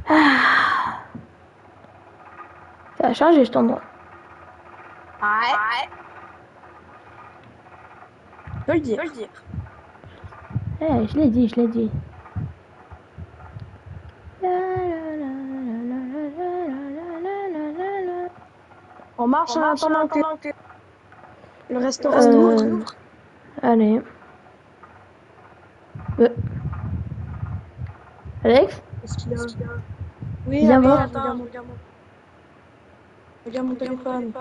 Ah, ça a changé cet endroit. Ouais. Je peux le dire. Je l'ai dit, je l'ai dit. On marche en attendant que le restaurant Euh, s'ouvre. Allez. Alex, Est-ce qu'il a... Oui, viens attends, voir. regarde mon téléphone.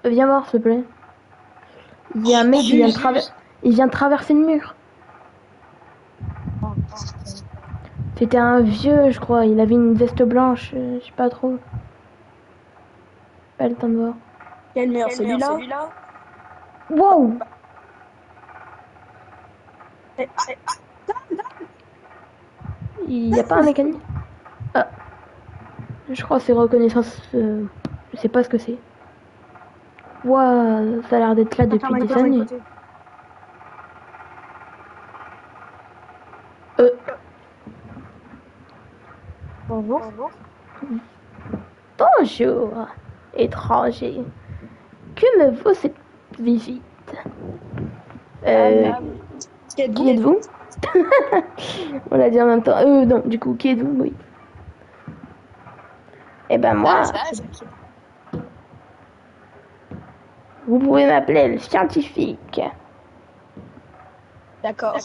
Viens voir, s'il te plaît. Il y a un mec qui il vient de traverser le mur. C'était un vieux, je crois. Il avait une veste blanche. Je sais pas trop. Pas le temps de voir. Quel mur, celui-là? Wow! Eh, Il y a pas un mécanique? Ah, je crois que c'est reconnaissance. Je sais pas ce que c'est. Wow, ça a l'air d'être là depuis des années. Bonjour. Bonjour, étranger. Que me vaut cette visite? Qui êtes-vous? On l'a dit en même temps. Non, du coup, qui êtes-vous? Oui. Eh ben moi, vous pouvez m'appeler le scientifique. D'accord.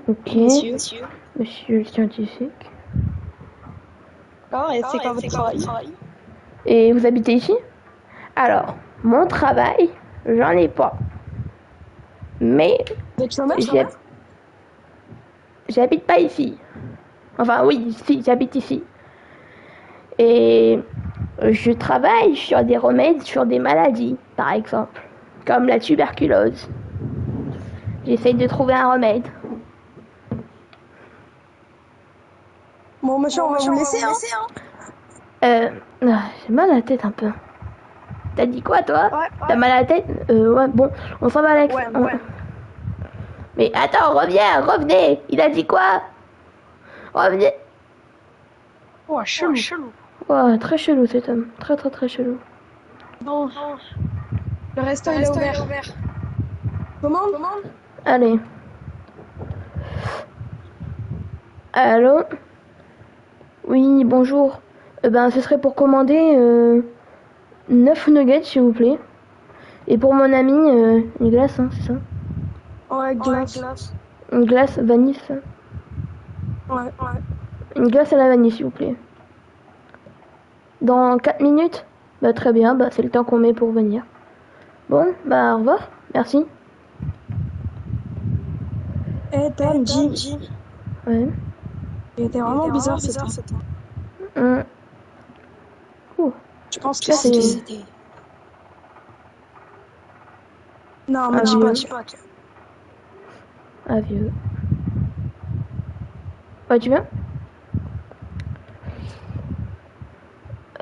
Ok. Monsieur. Monsieur le scientifique. D'accord, et c'est quoi votre travail? Et vous habitez ici? Alors, mon travail, j'en ai pas. Mais Vous êtes chômeur? j'habite pas ici. Enfin oui, si, j'habite ici. Et je travaille sur des remèdes sur des maladies, par exemple, comme la tuberculose. J'essaye de trouver un remède. Bon, monsieur, on va vous laisser, J'ai mal à la tête un peu. T'as dit quoi, toi? Ouais. T'as mal à la tête? Ouais, bon, on s'en va, Alex. Ouais. Mais attends, revenez. Il a dit quoi? Revenez. Oh, chelou. Ouais, très chelou cet homme. Très chelou. Bon. Le resto, il est ouvert. Commande? Allez. Allô? Oui, bonjour. Ce serait pour commander 9 nuggets, s'il vous plaît. Et pour mon ami, une glace, hein, c'est ça? Ouais, glace. Une glace vanille, ça? Ouais. Une glace à la vanille, s'il vous plaît. Dans 4 minutes? Bah très bien, bah c'est le temps qu'on met pour venir. Bon, bah au revoir, merci. Eh, Tom, Jim. Ouais. Il était vraiment bizarre, ce temps. Je pense que c'était... Non, me dis pas. Ah vieux. Ouais, tu viens?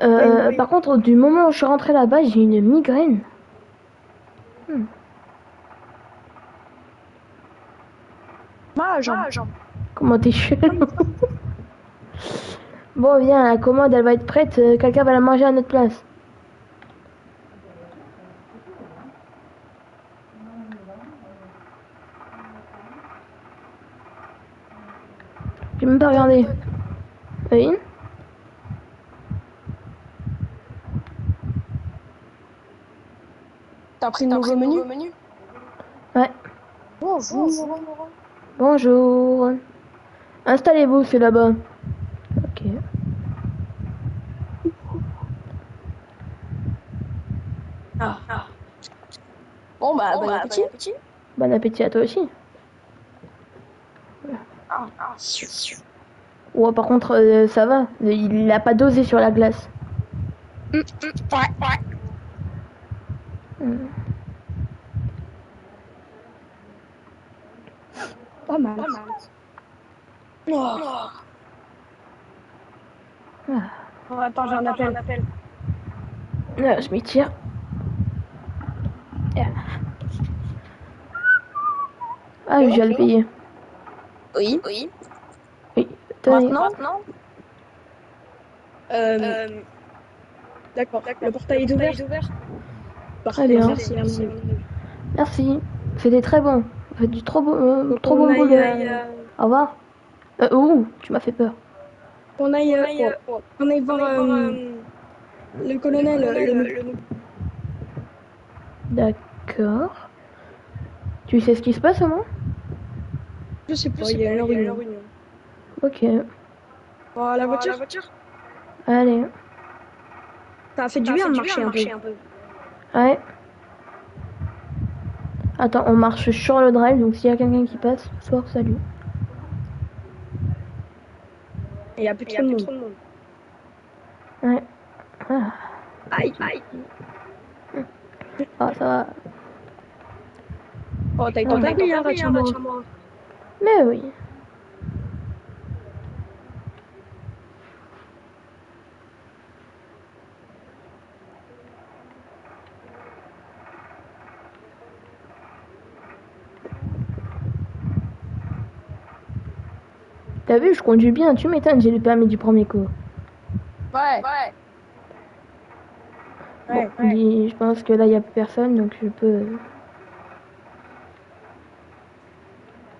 Oui. Par contre, du moment où je suis rentrée là-bas, j'ai une migraine. Ma jambe. Comment t'es chelou? Bon, viens, la commande, elle va être prête. Quelqu'un va la manger à notre place. J'ai même pas regardé. Oui? T'as pris le nouveau menu? Ouais. Bonjour. Installez-vous, c'est là-bas. Ok. Bon, bah, bon appétit. Bon appétit à toi aussi. Ouais, par contre, ça va. Il a pas dosé sur la glace. Ouais. Pas mal. Oh. Oh, attends, j'ai un appel. Je m'y tire. Ah, je vais le payer. Oui. Oui. Tenez. Maintenant, d'accord. Le portail est ouvert. Très bien. Merci, à mon avis. Merci. C'était très bon. Vous faites du trop bon, Donc, trop bon boulot. Au revoir. Ouh, tu m'as fait peur. on aille voir le colonel. D'accord. Tu sais ce qui se passe au moins? Je sais pas, il y a une réunion. Ok. Oh, la voiture, Allez. ça a fait du bien de marcher un peu. Ouais. Attends, on marche sur le drive, donc s'il y a quelqu'un qui passe, soir, salut. Il y a plus trop de monde. Ouais. Ah, Aïe. ah, ça va. Oh, t'as été pris, hein, rassure-moi. Mais oui. T'as vu, je conduis bien, tu m'étonnes, j'ai le permis du premier coup. Ouais. Bon, je pense que là, il n'y a personne, donc je peux...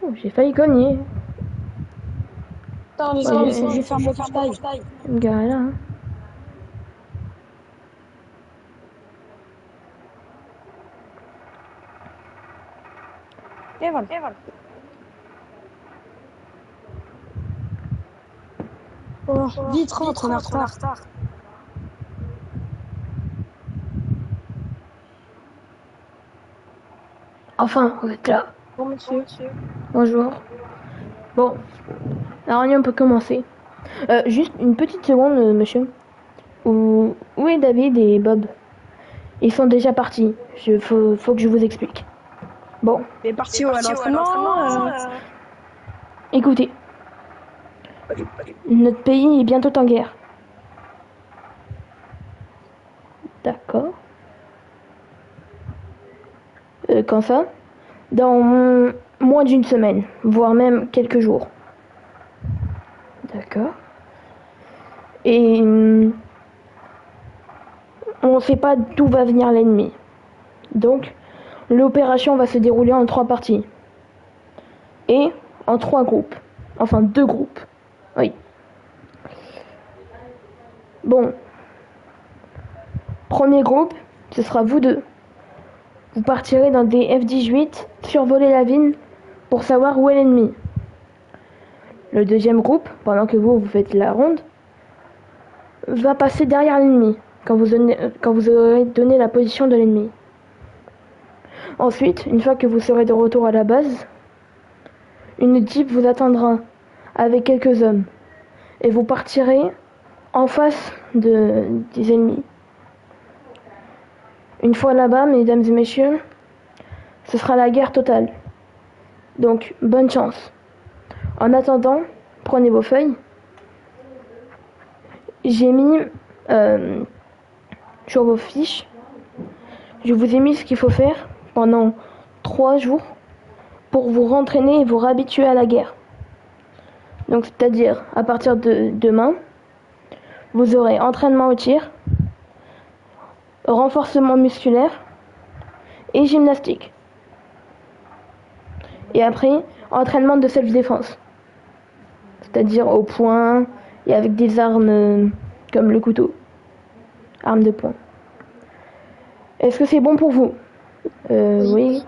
Oh, j'ai failli cogner. Attends, je ferme le portail. Je vais me garer là. Hein. Et voilà. Oh, vite, rentre, on est en retard. Enfin, vous êtes là. Bon, monsieur. Bonjour. Bon, la réunion peut commencer. Juste une petite seconde, monsieur. Où est David et Bob? Ils sont déjà partis. Faut que je vous explique. Bon. Il est parti à l'entraînement. Écoutez. Notre pays est bientôt en guerre. D'accord. Quand ça? Dans moins d'une semaine, voire même quelques jours. D'accord. Et on ne sait pas d'où va venir l'ennemi. Donc, l'opération va se dérouler en 3 parties. Et en 3 groupes. Enfin, 2 groupes. Oui. Bon. Premier groupe, ce sera vous deux. Vous partirez dans des F-18, survoler la ville pour savoir où est l'ennemi. Le deuxième groupe, pendant que vous faites la ronde, va passer derrière l'ennemi quand vous aurez donné la position de l'ennemi. Ensuite, une fois que vous serez de retour à la base, une jeep vous attendra avec quelques hommes et vous partirez en face des ennemis. Une fois là-bas, mesdames et messieurs, ce sera la guerre totale. Donc, bonne chance. En attendant, prenez vos feuilles. J'ai mis sur vos fiches, je vous ai mis ce qu'il faut faire pendant 3 jours pour vous rentraîner et vous réhabituer à la guerre. Donc, c'est-à-dire, à partir de demain, vous aurez entraînement au tir, renforcement musculaire et gymnastique. Et après, entraînement de self-défense. C'est-à-dire au poing et avec des armes comme le couteau. Armes de poing. Est-ce que c'est bon pour vous? Oui.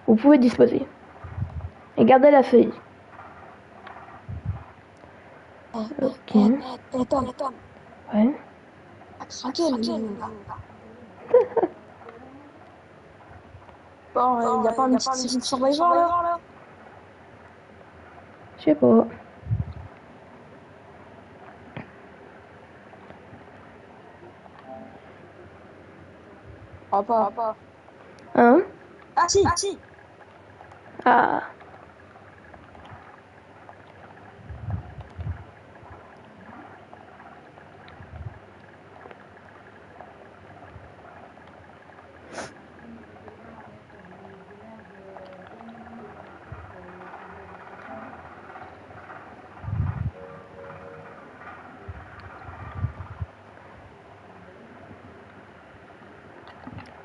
Vous pouvez disposer. Et gardez la feuille. Ok. Attends. Ouais. Bon, il n'y a pas une petite série de Survivor là? Je sais pas. Pas. Hein? Ah si. Ah.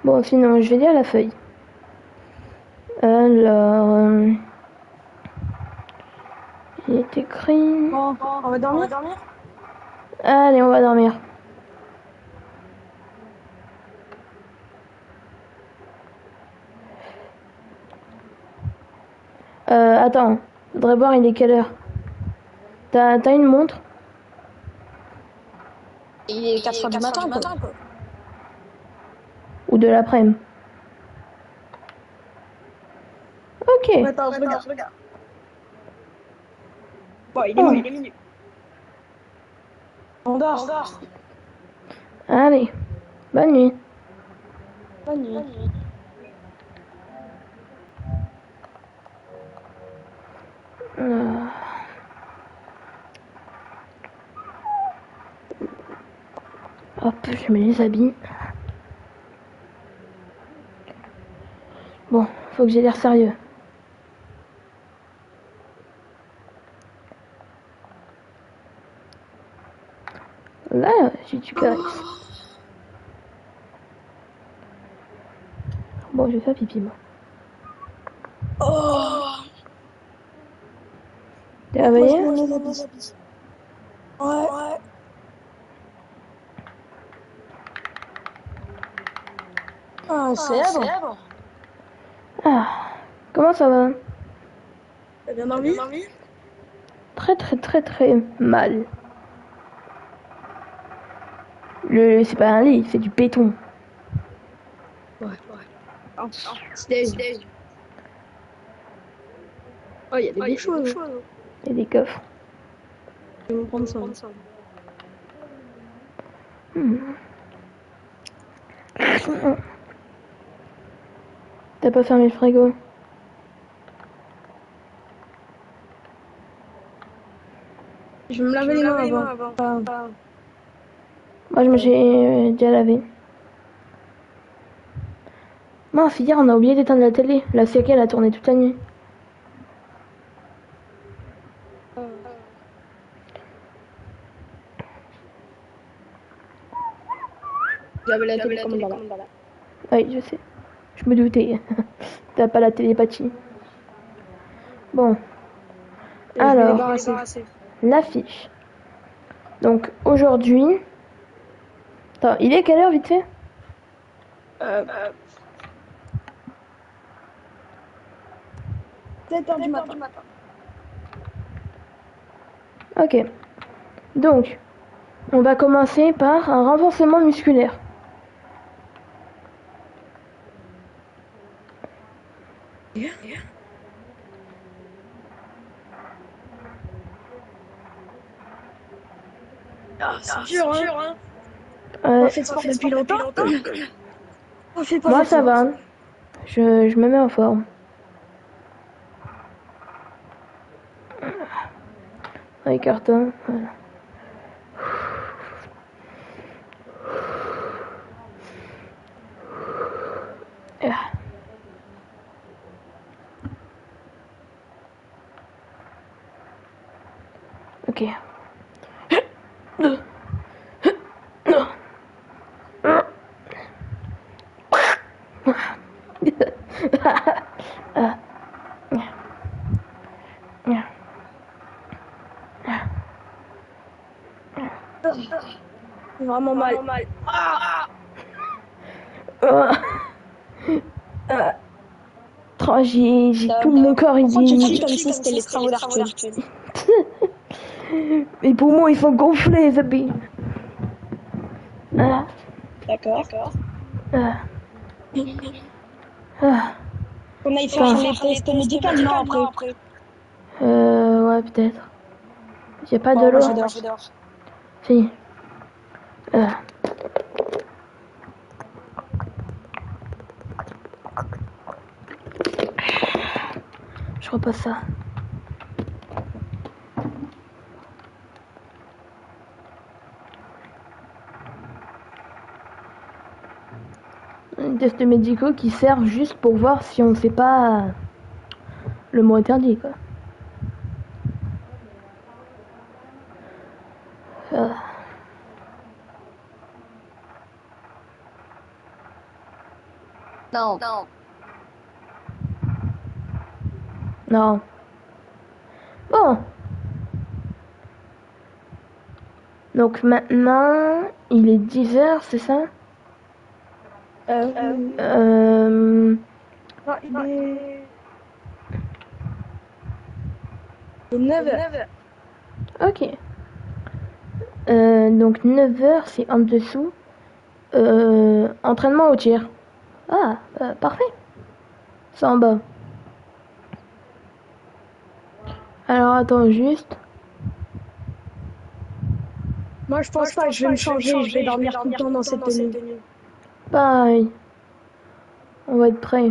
Bon, sinon, je vais lire la feuille. Alors, il est écrit... Bon, on va dormir? Allez, on va dormir. Attends, je voudrais voir il est quelle heure. T'as une montre? Il est 4 heures du matin, quoi. Ou de l'après-midi? Ok. Attends, je regarde. Bon, il est Oh. minuit. On dort. Allez, bonne nuit. Bonne nuit. Hop, je mets les habits. Bon, faut que j'ai l'air sérieux. Là, j'ai du caresse. Bon, je vais faire pipi, moi. Oh, T'es réveillé? ouais. Ah, c'est bon. Ah, comment ça va? T'as bien dormi? Très très très très mal. C'est pas un lit, c'est du béton. Ouais. Stage. Oh, il y a des bouchons. Et des coffres. Je vais me prendre ça. T'as pas fermé le frigo? Je vais me laver les mains avant. Moi, je me suis déjà lavé. Mince, hier, on a oublié d'éteindre la télé. La série, elle a tourné toute la nuit. J'avais la télécommande là. Oui, je sais. Je me doutais. T'as pas la télépathie. Bon. Je vais Alors, débarrasser. l'affiche. Donc, aujourd'hui... Attends, il est quelle heure, vite fait? 7 heures du matin. Ok. Donc, on va commencer par un renforcement musculaire. Ah, c'est dur, hein. Ouais. On fait de sport depuis longtemps. On fait pas Moi, beaucoup. ça va. Je me mets en forme. Avec carton, voilà. Ah. Ok. C'est vraiment mal. J'ai tout mon corps, il Pourquoi tu dit. cries comme si c'était les travaux d'Arthur? Mes poumons, ils sont gonflés, Zabi. Ah, D'accord. ah, ah. On aille faire les tests médicaux, non, après. Ouais, peut-être. J'ai pas de Bon, moi, l'eau. je dors. Si. Ah. Je repasse ça. Des tests médicaux qui servent juste pour voir si on sait pas le mot interdit, quoi. Ah. Non. Non. Bon. Donc maintenant, il est 10h, c'est ça? Non, il est 9h. Ok. Donc 9h, c'est en dessous. Entraînement au tir. Ah, parfait. C'est en bas. Alors attends juste. Moi, je pense pas que je vais me changer. Je vais dormir tout le temps dans cette tenue. Pareil. On va être prêt.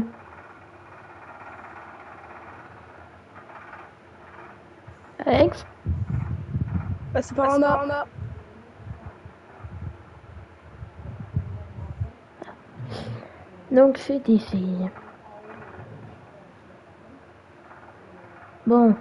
Alex? Passe par en bas. Donc c'est ici. Bon.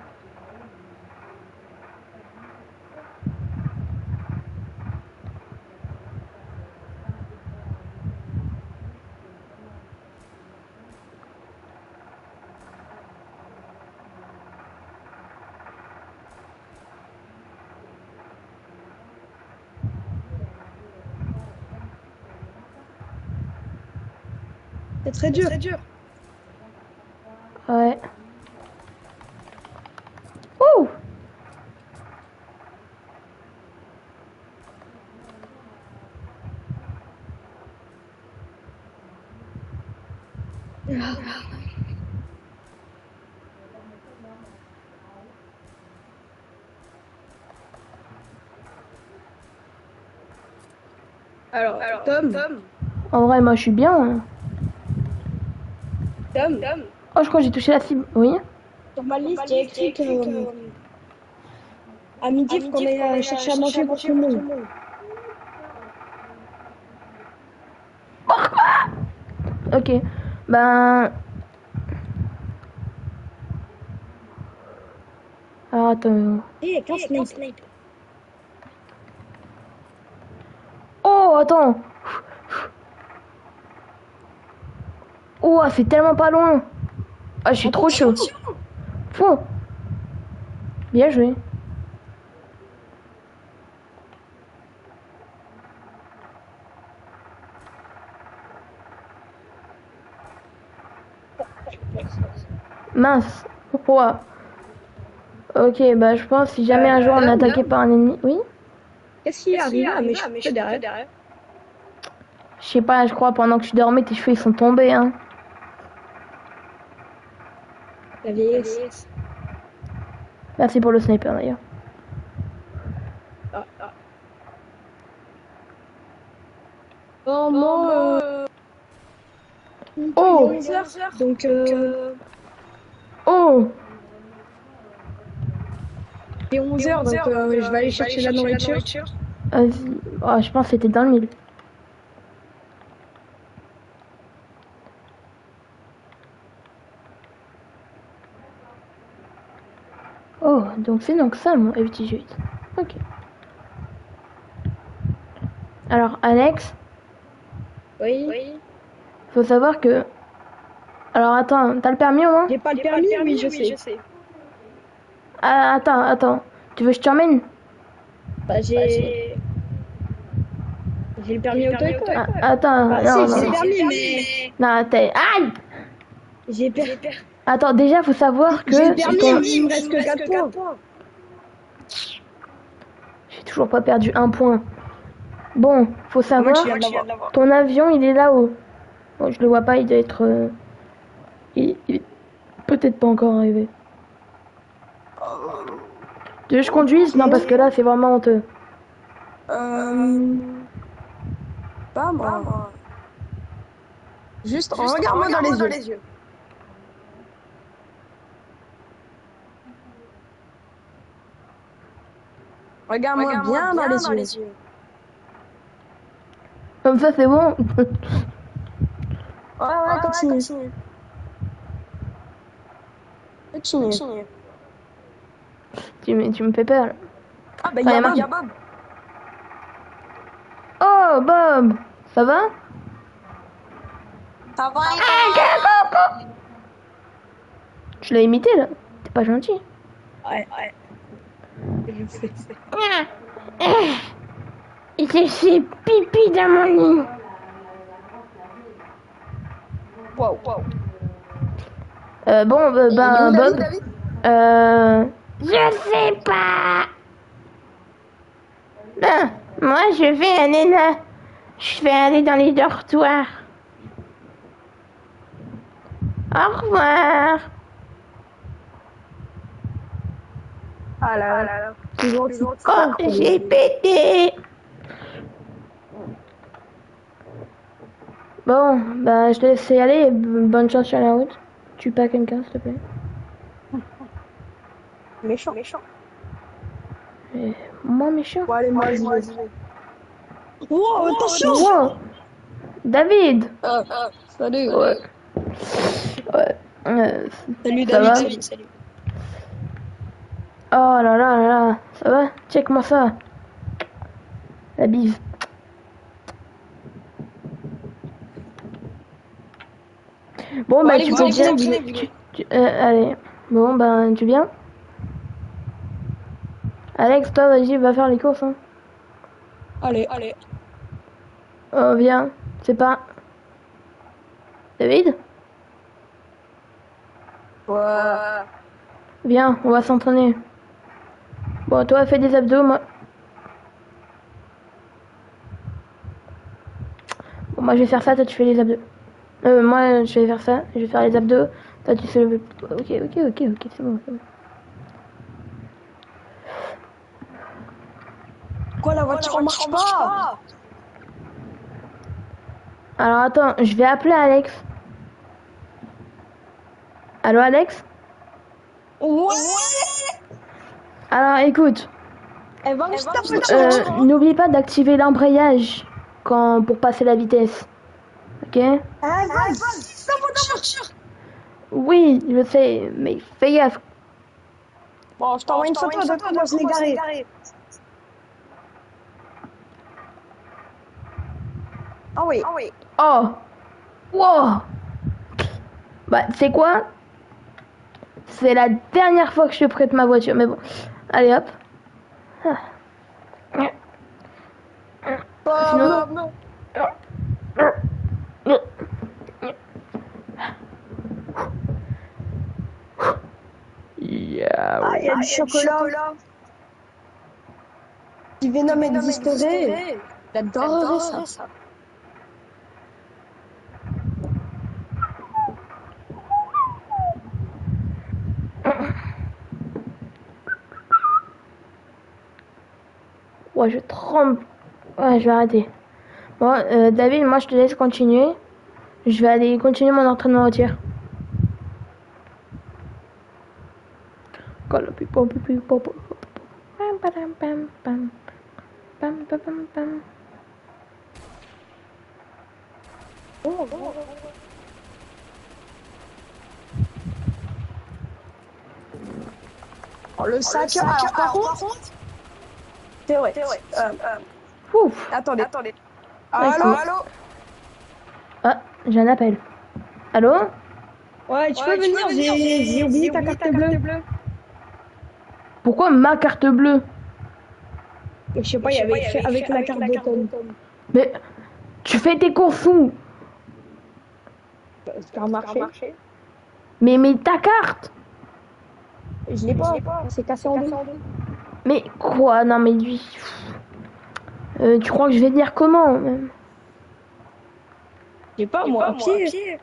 C'est très dur. Ouais. Ouh! Alors, Tom. En vrai, moi je suis bien. Hein. Tom. Oh, je crois que j'ai touché la cible. Oui? Sur ma liste, il y a écrit que à midi, il faut qu'on aille chercher à manger pour tout le monde. Ok. Ben. Alors attends. Eh, quand Snape. Oh, attends. Oh, c'est tellement pas loin. Ah, je suis trop chaud. Fou. Bien joué. Mince. Pourquoi? Ok, bah je pense si jamais un jour on est attaqué par un ennemi. Oui? Qu'est-ce qui est arrivé à mes cheveux derrière? Je sais pas, je crois pendant que tu dormais, tes cheveux ils sont tombés. Hein. La vieillesse. Merci pour le sniper d'ailleurs. Oh, moi, Oh! 11h. Donc, Oh! il est 11h, donc je vais aller chercher la nourriture. Vas-y. Oh, je pense que c'était dans le mille. Oh, donc c'est donc ça mon FT8. Ok. Alors, Alex, Oui. faut savoir que. Alors, attends, t'as le permis au moins? J'ai pas le permis, oui, je sais. Ah, attends. Tu veux que je t'emmène? Bah, j'ai le permis auto-école. Ah, attends, Bah, non, si, non. j'ai le permis, mais Non, t'es. Aïe! j'ai per... Attends, déjà, faut savoir que. J'ai le permis, mais il me reste que 4 points. J'ai toujours pas perdu un point. Bon, faut savoir. Moi, tu viens de l'avoir. Ton avion, il est là-haut. Bon, je le vois pas, il doit être. Il est peut-être pas encore arrivé. Tu veux que je conduise? Non, parce que là, c'est vraiment honteux. Pas moi. Juste regarde-moi dans les yeux. Regarde-moi bien dans les yeux. Comme ça, c'est bon. Ouais, continue. Tu me fais peur. Là. Ah, bah, Enfin, y a Bob. Oh, Bob! Ça va? Ça va, Je l'ai imité là. T'es pas gentil. Ouais. Je fais. J'ai fait pipi dans mon lit. Wow. Bon, Il est où, Bob. David? Je sais pas. Ben, moi, je vais aller là. Je vais aller dans les dortoirs. Au revoir. Ah là. C'est gentil. Oh, j'ai pété. Bon, bah, je te laisse y aller. Bonne chance sur la route. Tue pas quelqu'un, s'il te plaît. Méchant. Moi, méchant. Bon, allez, moi, j'y vais. Wow, attention! Wow. David. Salut. Ouais. Salut, Ça va? David. Salut. Oh là là là là. Ça va? Check-moi ça. La bise. Bon, bah, allez, tu vous peux bien. enchaînez. Allez. Bon, ben, tu viens? Alex, toi, vas-y, va faire les courses. Hein. Allez. Oh, viens. C'est pas. David? Ouais. Viens, on va s'entraîner. Bon, toi, fais des abdos, moi. Bon, moi, je vais faire ça, toi, tu fais les abdos. Moi, je vais faire ça, je vais faire les abdos. Toi, tu fais le. Ok, c'est bon. Quoi, la voiture marche pas? Alors, attends, je vais appeler Alex. Allô, Alex? Ouais! Alors, écoute. Elle va me stopper. N'oublie pas d'activer l'embrayage pour passer la vitesse. Ok? Elle va stopper ta voiture. Oui, je sais, mais fais gaffe. Bon, je t'envoie une photo de comment je l'ai garé. Ah oui. Oh! Wow! Bah, c'est quoi? C'est la dernière fois que je te prête ma voiture, mais bon. Allez, hop. Non. Ah, il y a du chocolat. Si Venom existerait, j'adorerais ça. Ouais, je tremble. Ouais, je vais arrêter. Bon, David, moi je te laisse continuer. Je vais aller continuer mon entraînement au tir. Oh, le sac. Alors, par contre, c'est vrai. Ouf. Attendez. Ouais, Allô? Ah, j'ai un appel. Allô? Ouais, tu peux venir, j'ai oublié ta carte bleue. Pourquoi ma carte bleue? Je sais pas, il y avait écrit avec la carte de Tom. Mais tu fais tes courses où? Supermarché. Mais ta carte? Je l'ai pas, c'est cassé en deux. Mais quoi? Non mais lui. Tu crois que je vais venir comment même? J'ai pas, moi, à pied.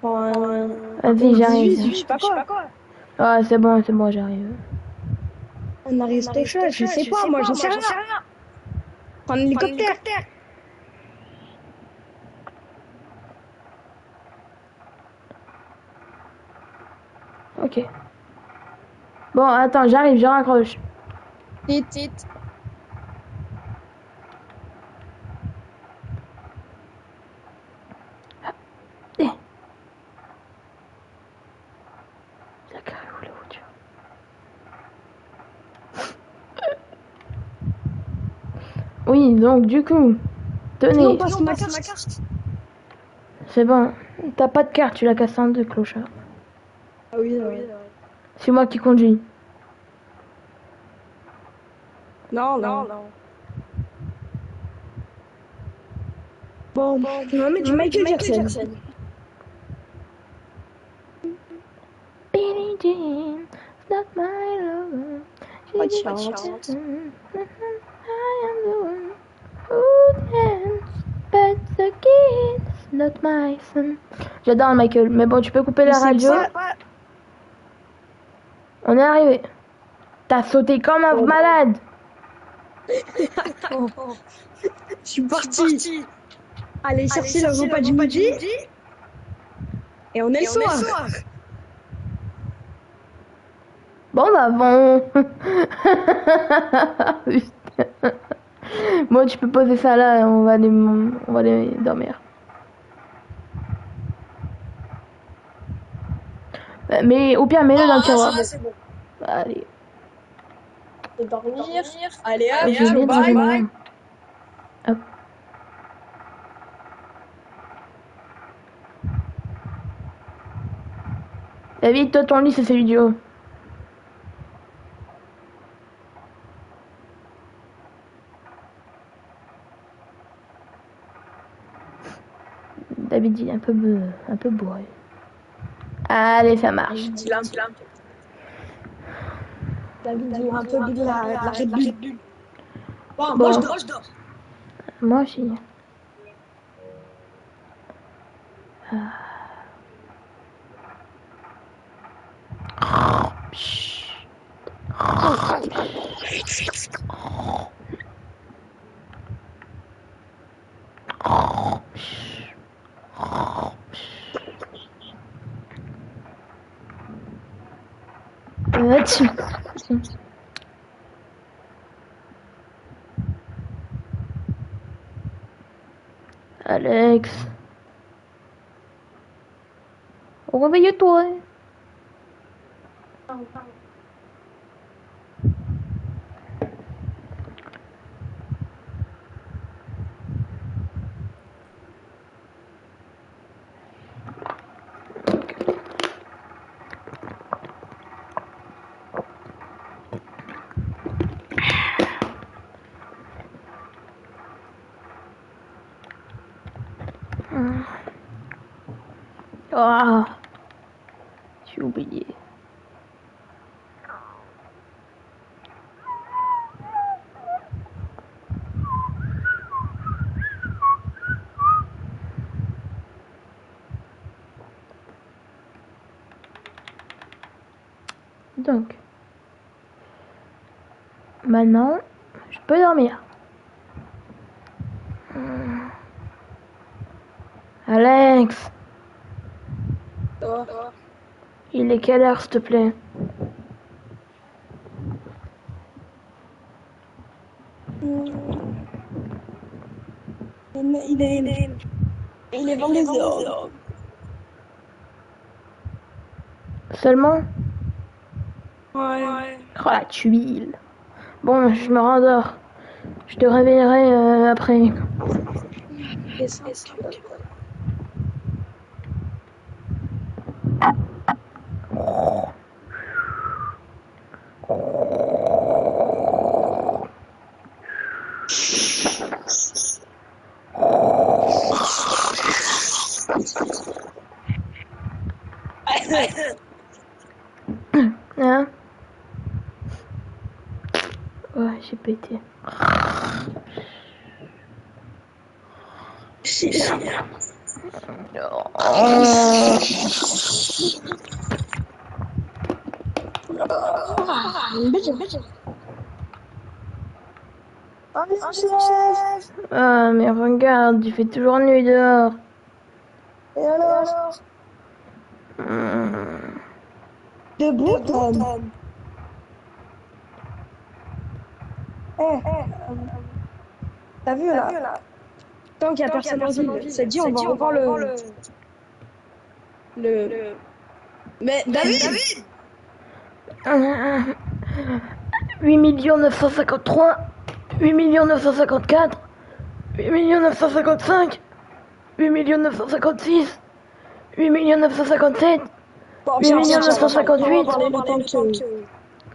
Vas-y, j'arrive. Je sais pas quoi. Ah, c'est bon, j'arrive. Un aristochète, je sais pas, moi, j'en sais rien. Prends un hélicoptère. Ok. Bon, attends, j'arrive, je raccroche. Tit. La carré où la voiture? Oui, donc du coup, tenez. Non, passe ma carte. c'est bon. T'as pas de carte, tu l'as cassé en deux, clochard. Ah oui, oui. C'est moi qui conduis. Non, non. Bon, on va mettre du Michael Jackson. Billie Jean, not my lover. Pas de chance. I am the one who dance, but the kid's not my son. J'adore Michael, mais bon, tu peux couper la radio. On est arrivé. T'as sauté comme un malade. Je suis parti. Allez, chercher le repas du midi. Et on est le soir. Bon bah bon. Bon, tu peux poser ça là, on va aller dormir. Mais au pire, mets-le dans le tiroir. C'est bon. Allez. Dormir. Allez, Je vais dans bye. le Hop. David, toi, ton lit, c'est celui du haut. David, il est un peu bourré. Allez, ça marche. David, il a un peu bu de la Red Bull. Bon, Bon. moi je dors. Moi aussi. Alex. Réveille-toi. Ah, j'ai oublié. Donc, maintenant, je peux dormir. Alex, il est quelle heure, s'il te plaît? Il est 22h. Seulement? Ouais. Oh la tuile. Bon, je me rendors. Je te réveillerai après. Hein? Ouais, j'ai pété. Ah, mais regarde, il fait toujours nuit dehors. Et alors? Debout, Tom. T'as vu là? Tant qu'il y a personne en ville, c'est dit, on va revoir le... Mais David! 8 953, 8 954, 8 955. 8 956 8 957 Bon, 8 Charles, 958 parler le temps que...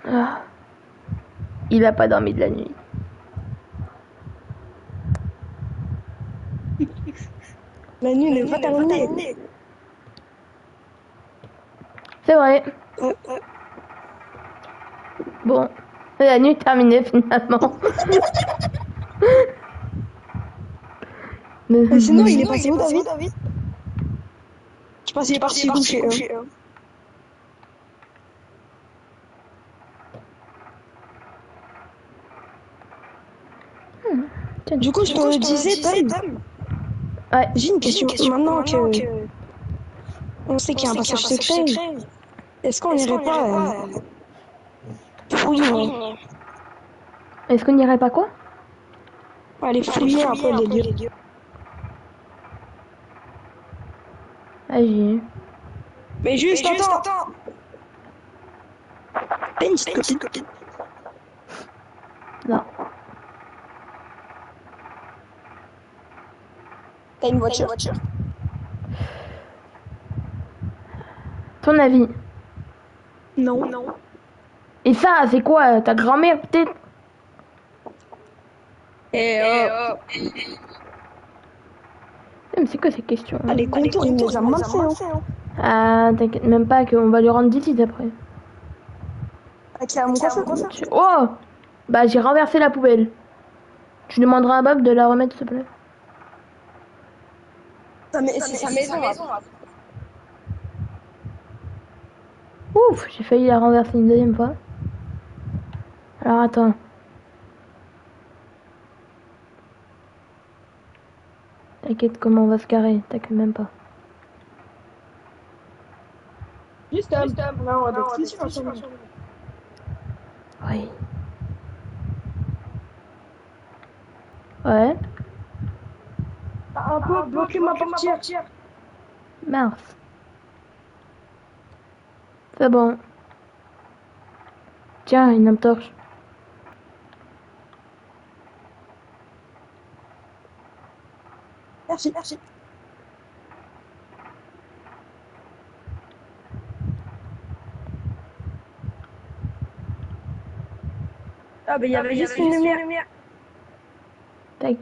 Ah. Il a pas dormi de la nuit. La nuit n'est pas terminée. C'est vrai. Ouais. Bon, la nuit est terminée finalement. Et sinon, il est passé où, David? Je pense qu'il est parti coucher. Hein. Du coup, je te disais, Tom, Ouais. j'ai une question. Maintenant que on sait qu'il y a un passage secret, est-ce qu'on n'irait pas fouiller, Est-ce qu'on n'irait pas quoi? aller fouiller un peu les lieux? Agis. Mais juste, attends. T'as une petite copine? Non. T'as une voiture? Ton avis? Non. Et ça, c'est quoi? Ta grand-mère peut-être? Mais c'est quoi ces questions? Les contours, il nous a massé. Ah, t'inquiète même pas qu'on va lui rendre visite après. Avec la mon coiffeur. Oh! Bah j'ai renversé la poubelle. Tu demanderas à Bob de la remettre s'il te plaît. C'est sa maison. Ouf, j'ai failli la renverser une deuxième fois. Alors attends. T'inquiète comment on va se carrer, t'inquiète même pas. Juste, là, on va être ici, Oui. Ouais. un peu bloqué ma portière. Mince. C'est bon. Tiens, une lampe torche. Merci. Ah, ben il y avait juste une lumière. Tac.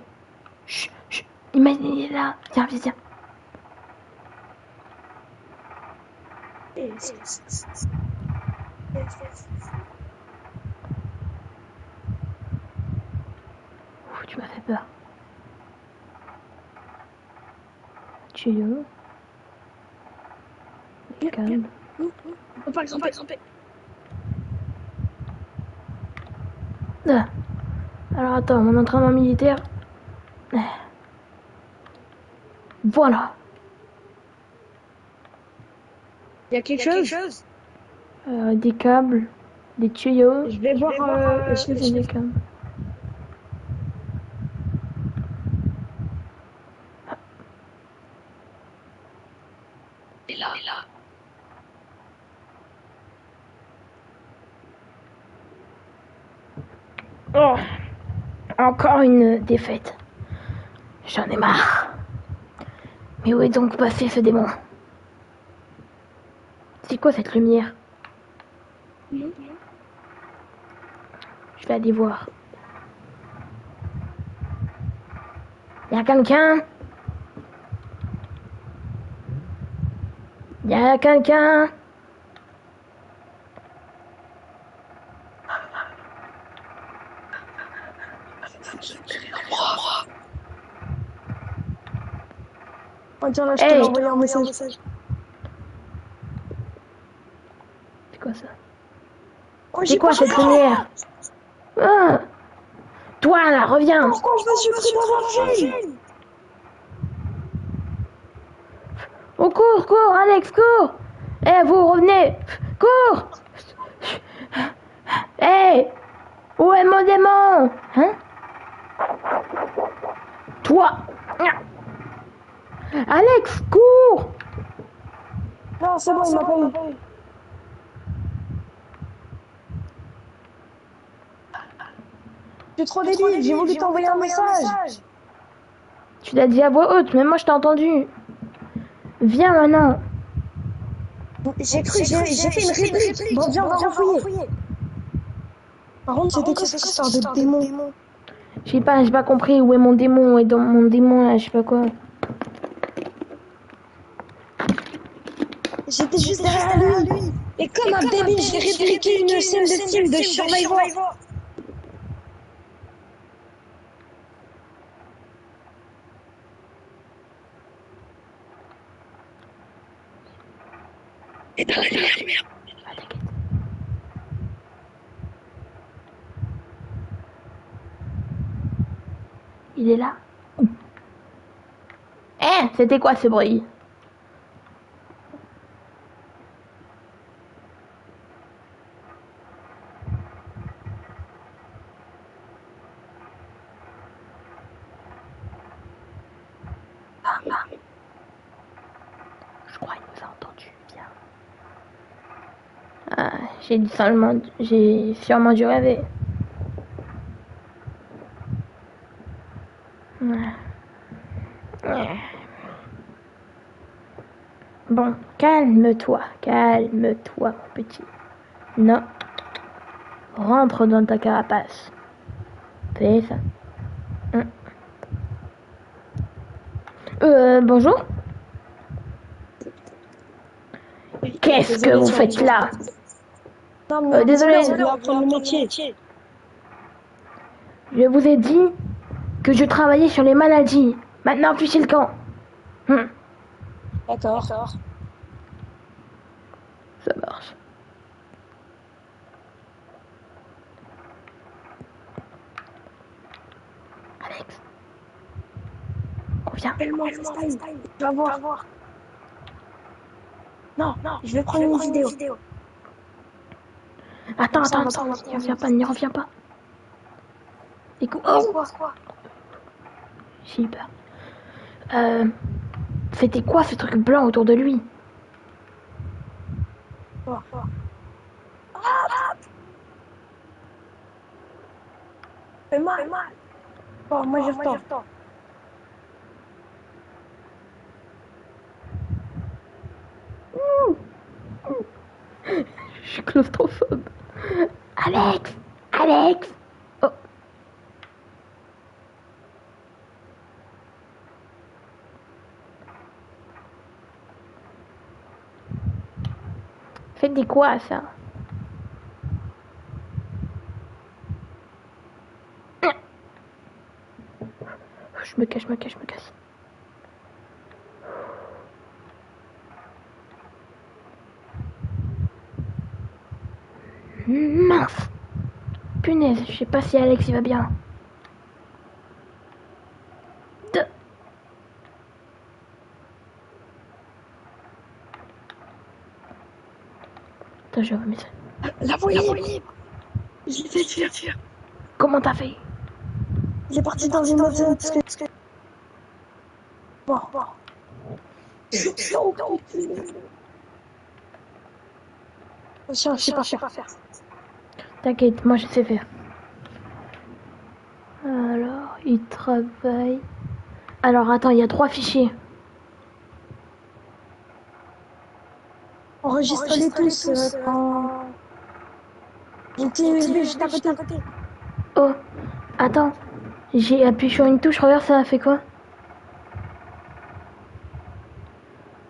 Chut, chut. Imagine, il est là. Viens. Ouf, tu m'as fait peur. Tuyau. Calme. On va grimper. Ah. Alors attends, mon entraînement militaire. Voilà. Il y a quelque chose? Des câbles, des tuyaux. Je vais voir Et des câbles. Il est là. Oh, encore une défaite. J'en ai marre. Mais où est donc passé ce démon? C'est quoi cette lumière? Je vais aller voir. Y'a quelqu'un? Y'a quelqu'un? Oh, tiens, là, je t'ai envoyé un message. C'est quoi ça? Oh, C'est quoi cette lumière? Ah. Toi là, reviens! Pourquoi je me suis pris dans un film? Oh, cours, Alex, cours! Eh, vous, revenez! Cours! Eh! Où est mon démon? Hein? Toi! Alex, cours! Non, c'est bon, il m'a pas eu. Tu es trop débile, j'ai voulu t'envoyer un message. Tu l'as dit à voix haute, même moi je t'ai entendu. Viens maintenant. J'ai fait une réplique. Bon, viens, on va refouiller. Par contre, c'était quoi cette histoire de démon? J'ai pas compris où est mon démon, où est dans mon démon là, je sais pas quoi. J'étais juste derrière lui. Et comme un débile, j'ai répliqué une scène de film de Survivor. Et dans la lumière. Ah, t'inquiète. Il est là. C'était quoi ce bruit? Je crois qu'il nous a entendu. Viens. J'ai sûrement dû rêver. Bon, calme-toi, mon petit. Non, rentre dans ta carapace. Fais ça. Bonjour. Qu'est-ce que vous faites là? Désolé. Je voulais apprendre le métier. Je vous ai dit que je travaillais sur les maladies. Maintenant, fichez le camp. D'accord. Ça marche. Alex. Reviens. Appelle-moi FaceTime. Tu vas voir. Non, je vais prendre une vidéo. Attends, n'y reviens pas. Écoute. Oh, quoi? j'ai eu peur. C'était quoi ce truc blanc autour de lui? Fais mal. Bon, moi je retourne. Je suis claustrophobe. Alex. Oh. Faites quoi ça? Je me cache. Mince. Punaise, je sais pas si Alex il va bien. Attends, je vais remettre. La voie libre. Je l'ai fait fuir. Comment t'as fait? Il est parti dans une autre zone parce que... Bon. Je sais pas faire. T'inquiète, moi je sais faire. Alors, il travaille. Alors, attends, il y a 3 fichiers. Enregistre-les tous en... Une clé USB juste à côté. Oh, attends. J'ai appuyé sur une touche, regarde, ça a fait quoi?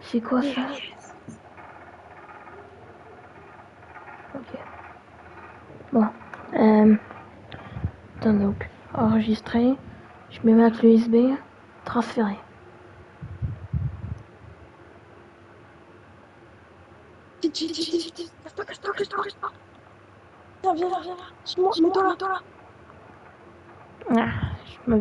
C'est quoi ça? Ok. Bon. Attends donc. Enregistrer. Je mets ma clé USB. Transférer. Vite. Cache-toi. Viens. Mets-toi là. Ah, je me...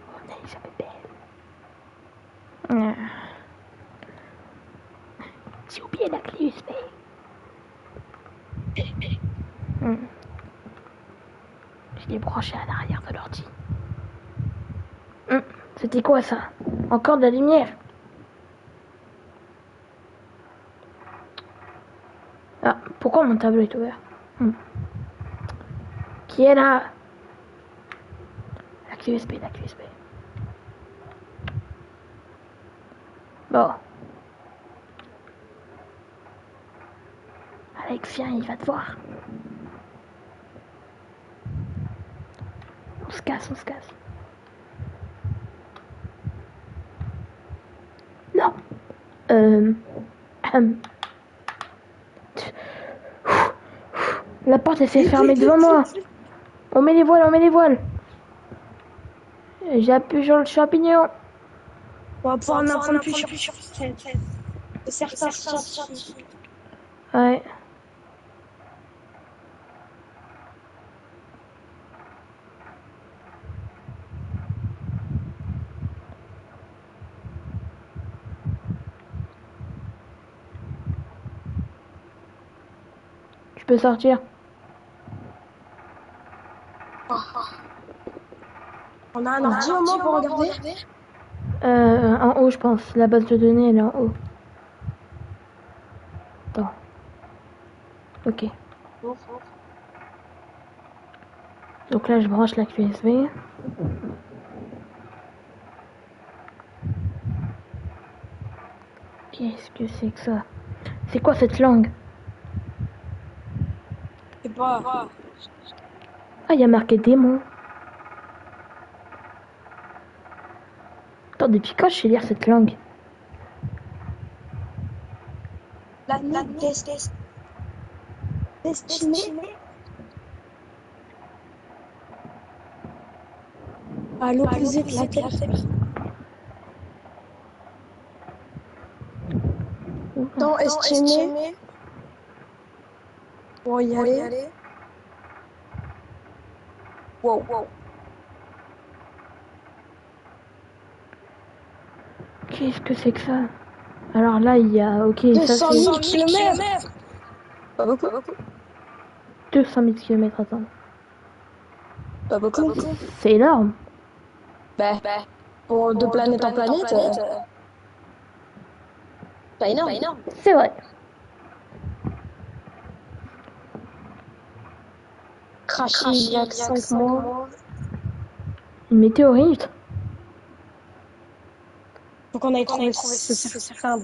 Oh, ça fait belle. J'ai oublié la clé USB. Je l'ai branché à l'arrière de l'ordi. C'était quoi ça? Encore de la lumière? Ah, pourquoi mon tableau est ouvert? Qui est là? La clé USB, la clé USB. Bon. Alex, viens, il va te voir. On se casse, on se casse. Non. La porte, elle s'est fermée devant moi. On met les voiles, on met les voiles. J'appuie sur le champignon. On va pouvoir en apprendre plus sur certains scientifiques. Ouais. Tu peux sortir. On a un petit moment pour regarder. En haut, je pense. La base de données, elle est en haut. Attends. Ok. Donc là, je branche la clé USB. Qu'est-ce que c'est que ça? C'est quoi cette langue? C'est pas. Ah, il y a marqué démon. Attends, depuis quand je sais lire cette langue? L'année destinée à l'opposé de la Terre. Temps estimé pour y aller. Wow. Qu'est-ce que c'est que ça? Alors là, il y a... Ok, ça 200 c'est... 000 kilomètres. Pas beaucoup. 200 000 km, attends. Pas beaucoup. C'est énorme. Bah, pour de planète en planète, pas énorme. C'est vrai. Craché il y a 5 mois. Une météorite? Donc on a trouvé certains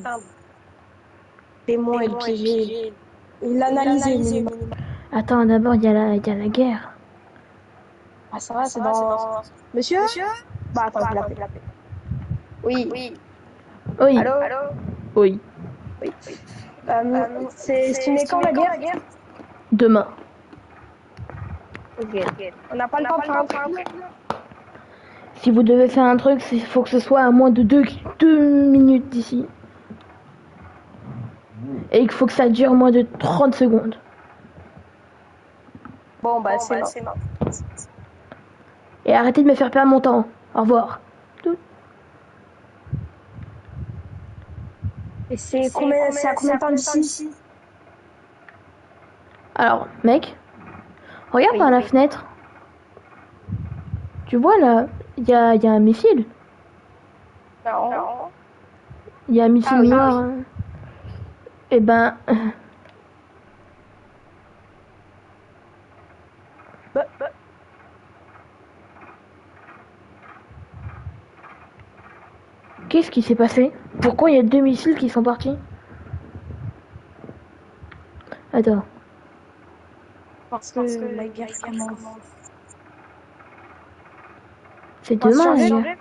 démons et le piégé. Il l'analysait minimum. Attends, d'abord, il y a la guerre. Ah ça va, c'est dans... Monsieur? Bah attends, je vais l'appeler. Oui. Oui. Allô? Oui. C'est estimé quand la guerre? Demain. Ok. On n'a pas le temps de faire un truc. Si vous devez faire un truc, il faut que ce soit à moins de 2 minutes d'ici. Et il faut que ça dure moins de 30 secondes. Bon bah c'est mort. Et arrêtez de me faire perdre mon temps. Au revoir. Et c'est à combien de temps d'ici? Alors, mec, regarde par la fenêtre. Tu vois là, il y a un missile. Non. Il y a un missile noir. Hein. Eh ben... Qu'est-ce qui s'est passé? Pourquoi il y a 2 missiles qui sont partis? Attends. Parce que la guerre commence. C'est demain la guerre.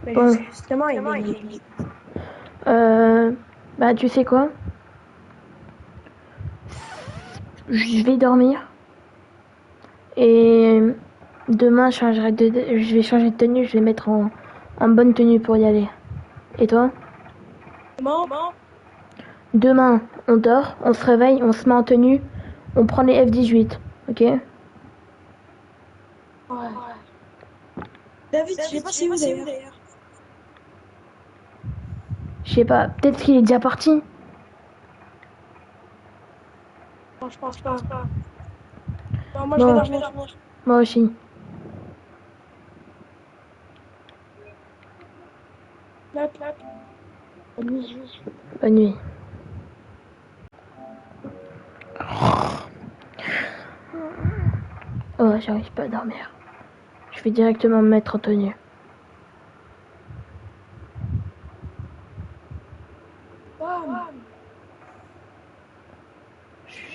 Mais justement, il est... Bah tu sais quoi? Je vais dormir. Et demain je vais changer de tenue, je vais mettre en bonne tenue pour y aller. Et toi? Demain, on dort, on se réveille, on se met en tenue, on prend les F-18, ok? Ouais. David, je sais pas si vous d'ailleurs. Je sais pas, peut-être qu'il est déjà parti. Non, je pense pas. Non, moi je vais dormir. Moi aussi. Bonne nuit. Bonne nuit. j'arrive pas à dormir. Je vais directement me mettre en tenue.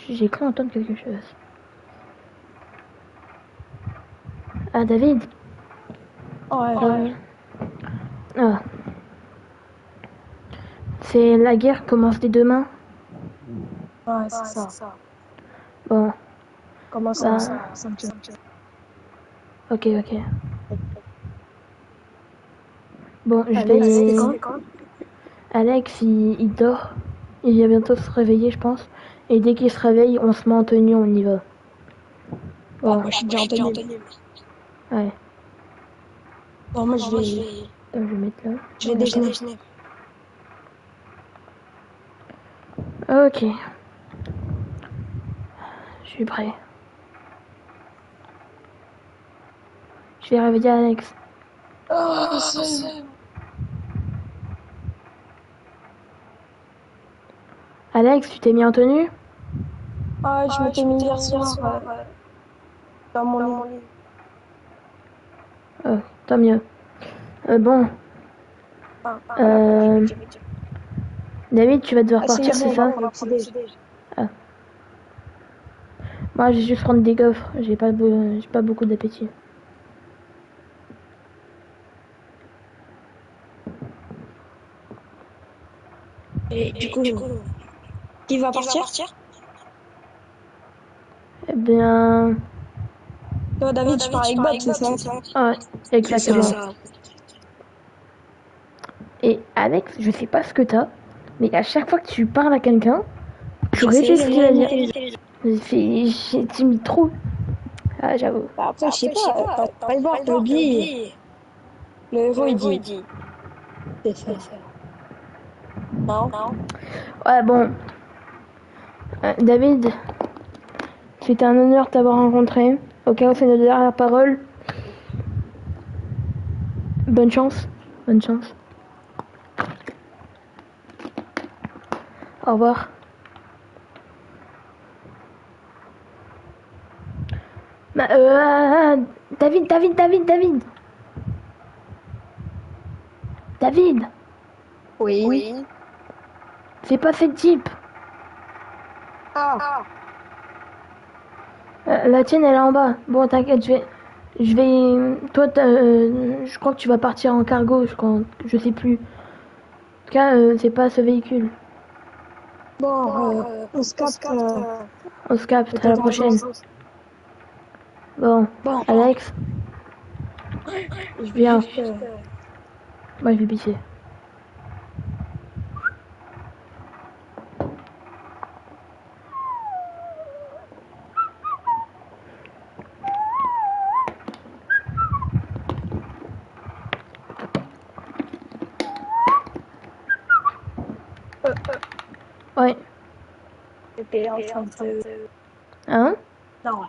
J'ai cru entendre quelque chose. Ah, David. Ouais. Ah. C'est la guerre commence dès demain. Ouais, c'est ça. Bon, Comment bah, ça me tient. ok. Bon, je Alex, c'est vais... quand? Alex, il dort. Il va bientôt se réveiller, je pense. Et dès qu'il se réveille, on se met en tenue, on y va. Bon, Moi, je suis déjà en tenue. ouais. Bon, moi, je vais Attends, je vais mettre là. déjeuner. Ok, je suis prêt. Je vais réveiller Alex. Oh, c'est... Alex, tu t'es mis en tenue? Ah, je m'étais mis hier soir dans mon lit. Oh, tant mieux. Bon, Voilà, euh, David, tu vas devoir Ah, c'est partir, bon, c'est on va ça? prendre le petit-déj. Ah. Moi, je vais juste prendre des gaufres. J'ai pas beaucoup d'appétit. Et du coup, qui va partir? Eh bien, Toi, David, tu pars avec Bob, c'est ça? ouais, C'est ça. exactement. Et Alex, je sais pas ce que t'as, mais à chaque fois que tu parles à quelqu'un, tu répètes ce qu'il va dire. Tu m'y trop. Ah, j'avoue. Bah, après, je sais pas, quand tu vas voir, t'as oublié. Le héros, il dit, c'est ça. Non? Ouais, bon. David, c'était un honneur de t'avoir rencontré. Au cas où c'est notre dernière parole. Bonne chance. Bonne chance. Au revoir. Bah, David. David, Oui. c'est pas ce type. Ah, La tienne, elle est en bas. Bon, t'inquiète, toi, je crois que tu vas partir en cargo, je sais plus. En tout cas, c'est pas ce véhicule. bon, on se capte On se capte, à la peut-être un jour. prochaine. Bon, Bon, Alex, je vais viens. juste... Moi, je vais pisser. Ouais. J'étais en train de... Hein? Non.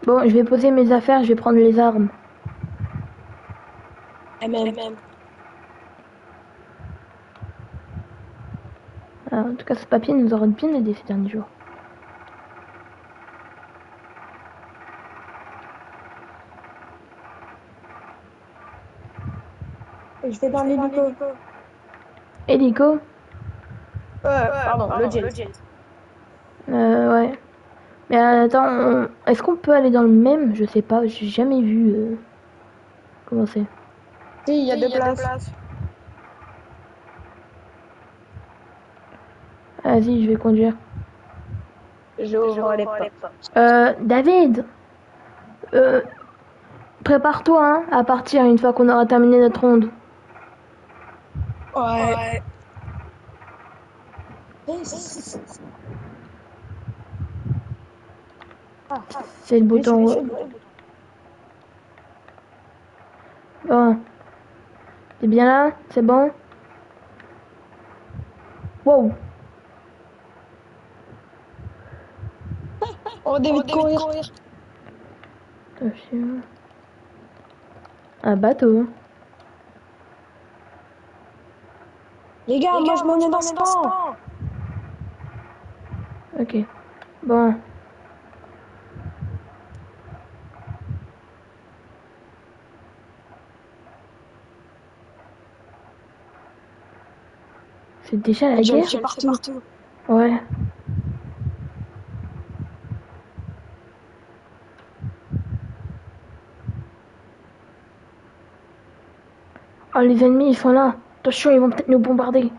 Bon, je vais poser mes affaires, je vais prendre les armes. Et même. En tout cas, ce papier nous aurait bien aidé ces derniers jours. Je vais dans l'hélico. Hélico? Pardon, le jet. Ouais. Mais attends, est-ce qu'on peut aller dans le même? Je sais pas, j'ai jamais vu comment c'est. Si, il y a deux places. Vas-y, je vais conduire. J'ouvre les portes. David, euh, prépare-toi hein, à partir une fois qu'on aura terminé notre ronde. Ouais. C'est le bouton. Bon, t'es bien là? C'est bon? Wow. On devait courir. Attention. Un bateau. Les gars, moi je m'en ai dans ce pan. Ok. Bon. C'est déjà la Je le guerre? fais partout. Ouais. Oh, les ennemis, ils sont là. Attention, ils vont peut-être nous bombarder.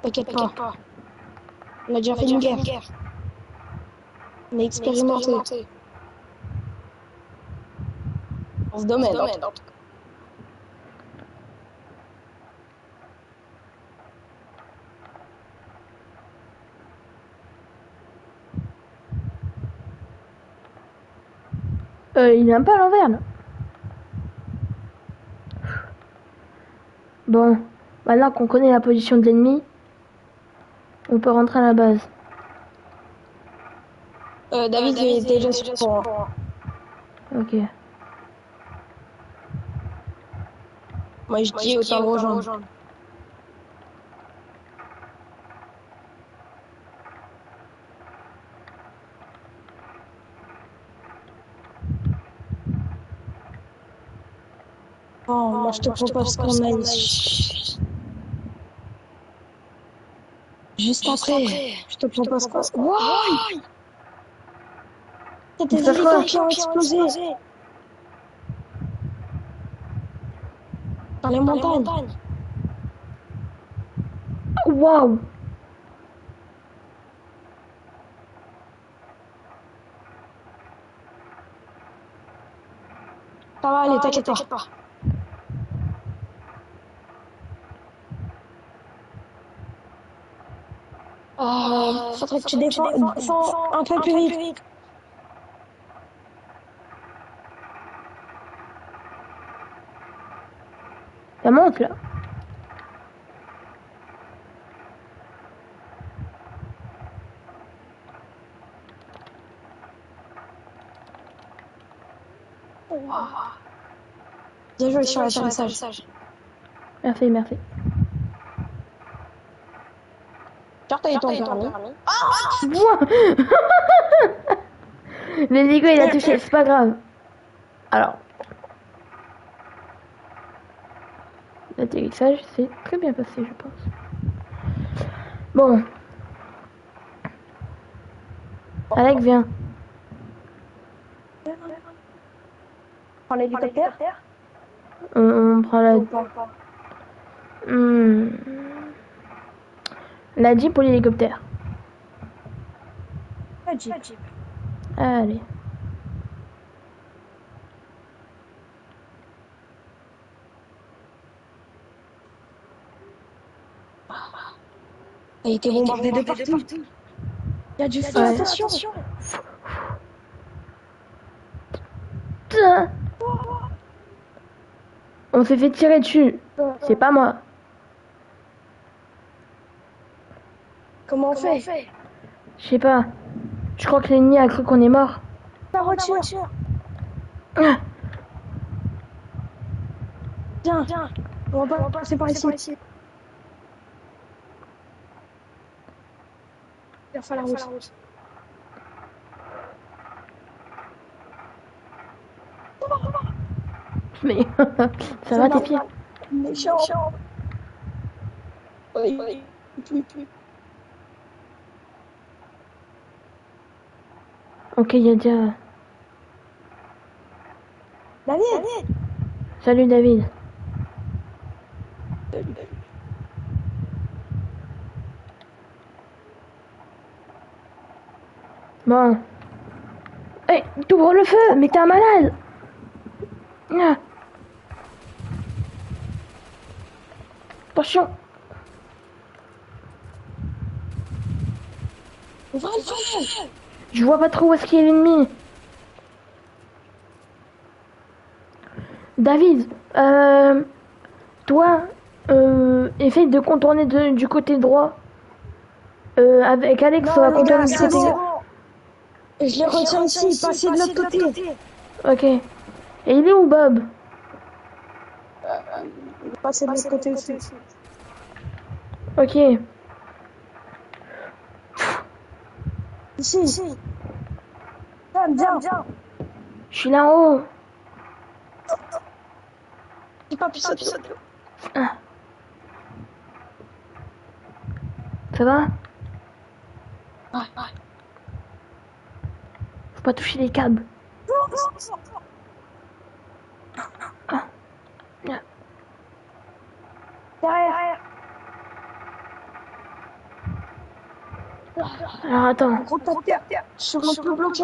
T'inquiète pas. On a déjà fait une guerre. On est expérimenté. Dans ce domaine, en tout cas. Il est un peu à l'envers, là. Bon, maintenant qu'on connaît la position de l'ennemi, on peut rentrer à la base. David est déjà sur le point. Ok. Moi, je dis autant le rejoindre. Oh, moi, je te propose qu'on aille juste après. Je te propose qu'on... Wow! T'as des hélicos qui ont explosé dans les montagnes. Waouh! Ça va aller, t'inquiète pas. Faudrait que tu descends un peu plus vite. Ça monte, là. Bien joué sur l'atterrissage. Merci, merci. Genre, t'as eu ton permis. Ouah. L'hélico, il a touché, c'est pas grave. Alors. L'atterrissage s'est très bien passé, je pense. Bon. Alex, viens. Prends l'hélicoptère. On prend la... La Jeep ou l'hélicoptère? La Jeep. Allez. Il a été bombardé de partout. Il y a du feu, attention. Putain. On s'est fait tirer dessus. C'est pas moi. Comment on fait? Je sais pas. Je crois que l'ennemi a cru qu'on est mort. La voiture. Ah. Viens. On va passer par ici. Il va falloir la route. Mais ça va tes pieds? Méchant. Oui. Ok, il y a déjà... David. Salut David. Bon. Hey, t'ouvres le feu, mais t'es un malade. Ah. Attention. Ouvre le feu. Je vois pas trop où est-ce qu'il y a l'ennemi. David, toi, essaye de contourner du côté droit. Avec Alex, on va contourner du côté gauche. Je le retiens ici, passer de l'autre côté. Ok. Et il est où Bob? Passer de l'autre côté aussi. Ok. Ici. Viens. Je suis là-haut. J'ai pas pu sauter. Ah. Ça va? Ouais. Faut pas toucher les câbles. Ah. Derrière. Alors attends. Gros terre. Sur un peu bloqué.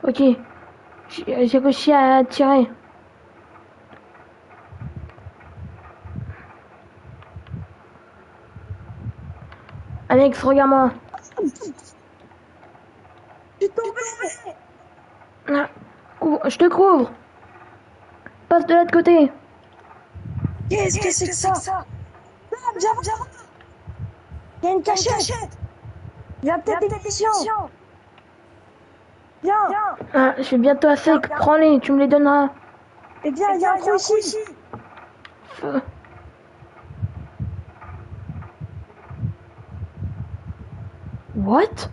Ok. J'ai réussi à tirer. Alex, regarde-moi. Je suis tombé. Ah. Je te couvre. Passe de l'autre côté. Qu'est-ce que c'est que ça? Viens. Il y a une cachette. Il y a peut-être des munitions. Viens. Ah, je suis bientôt à sec. Prends-les, tu me les donneras. Et viens, il y a un trou ici. Feu. What?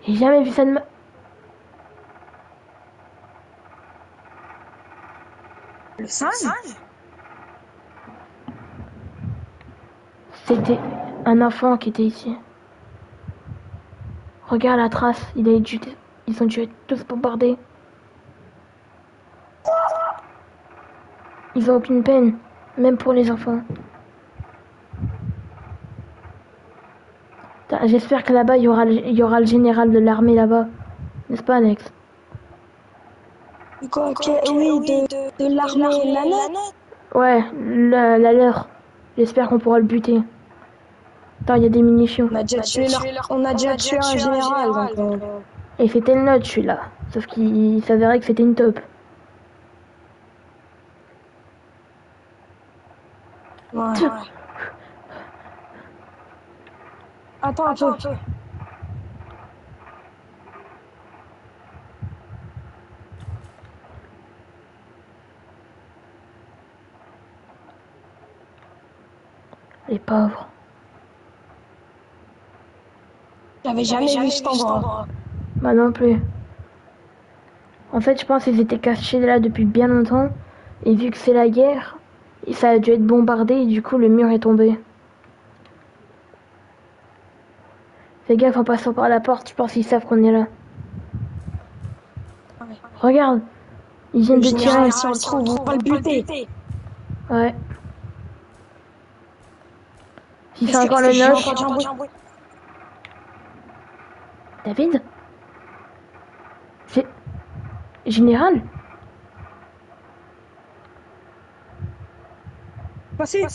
J'ai jamais vu ça de ma... Le singe? C'était un enfant qui était ici. Regarde la trace. Ils ont dû être tous bombardés. Ils ont aucune peine. Même pour les enfants. J'espère que là-bas, il y aura le général de l'armée là-bas. N'est-ce pas, Alex? Oui, de l'armée Lanette. Ouais, la leur. J'espère qu'on pourra le buter. Attends, il y a des munitions. On a déjà tué un général, donc... Et c'était le nôtre, celui-là. Sauf qu'il s'avérait que c'était une taupe. Ouais. Attends un peu. Les pauvres. J'avais jamais vu cet endroit. Bah non plus. En fait, je pense qu'ils étaient cachés là depuis bien longtemps. Et vu que c'est la guerre, ça a dû être bombardé et du coup le mur est tombé. Fais gaffe en passant par la porte, je pense qu'ils savent qu'on est là. Ouais. Regarde, ils viennent de tirer. Si on le trouve, on va le buter. Ouais. Si c'est encore le nôtre. J'ai un bruit. David? C'est... Général? Passez.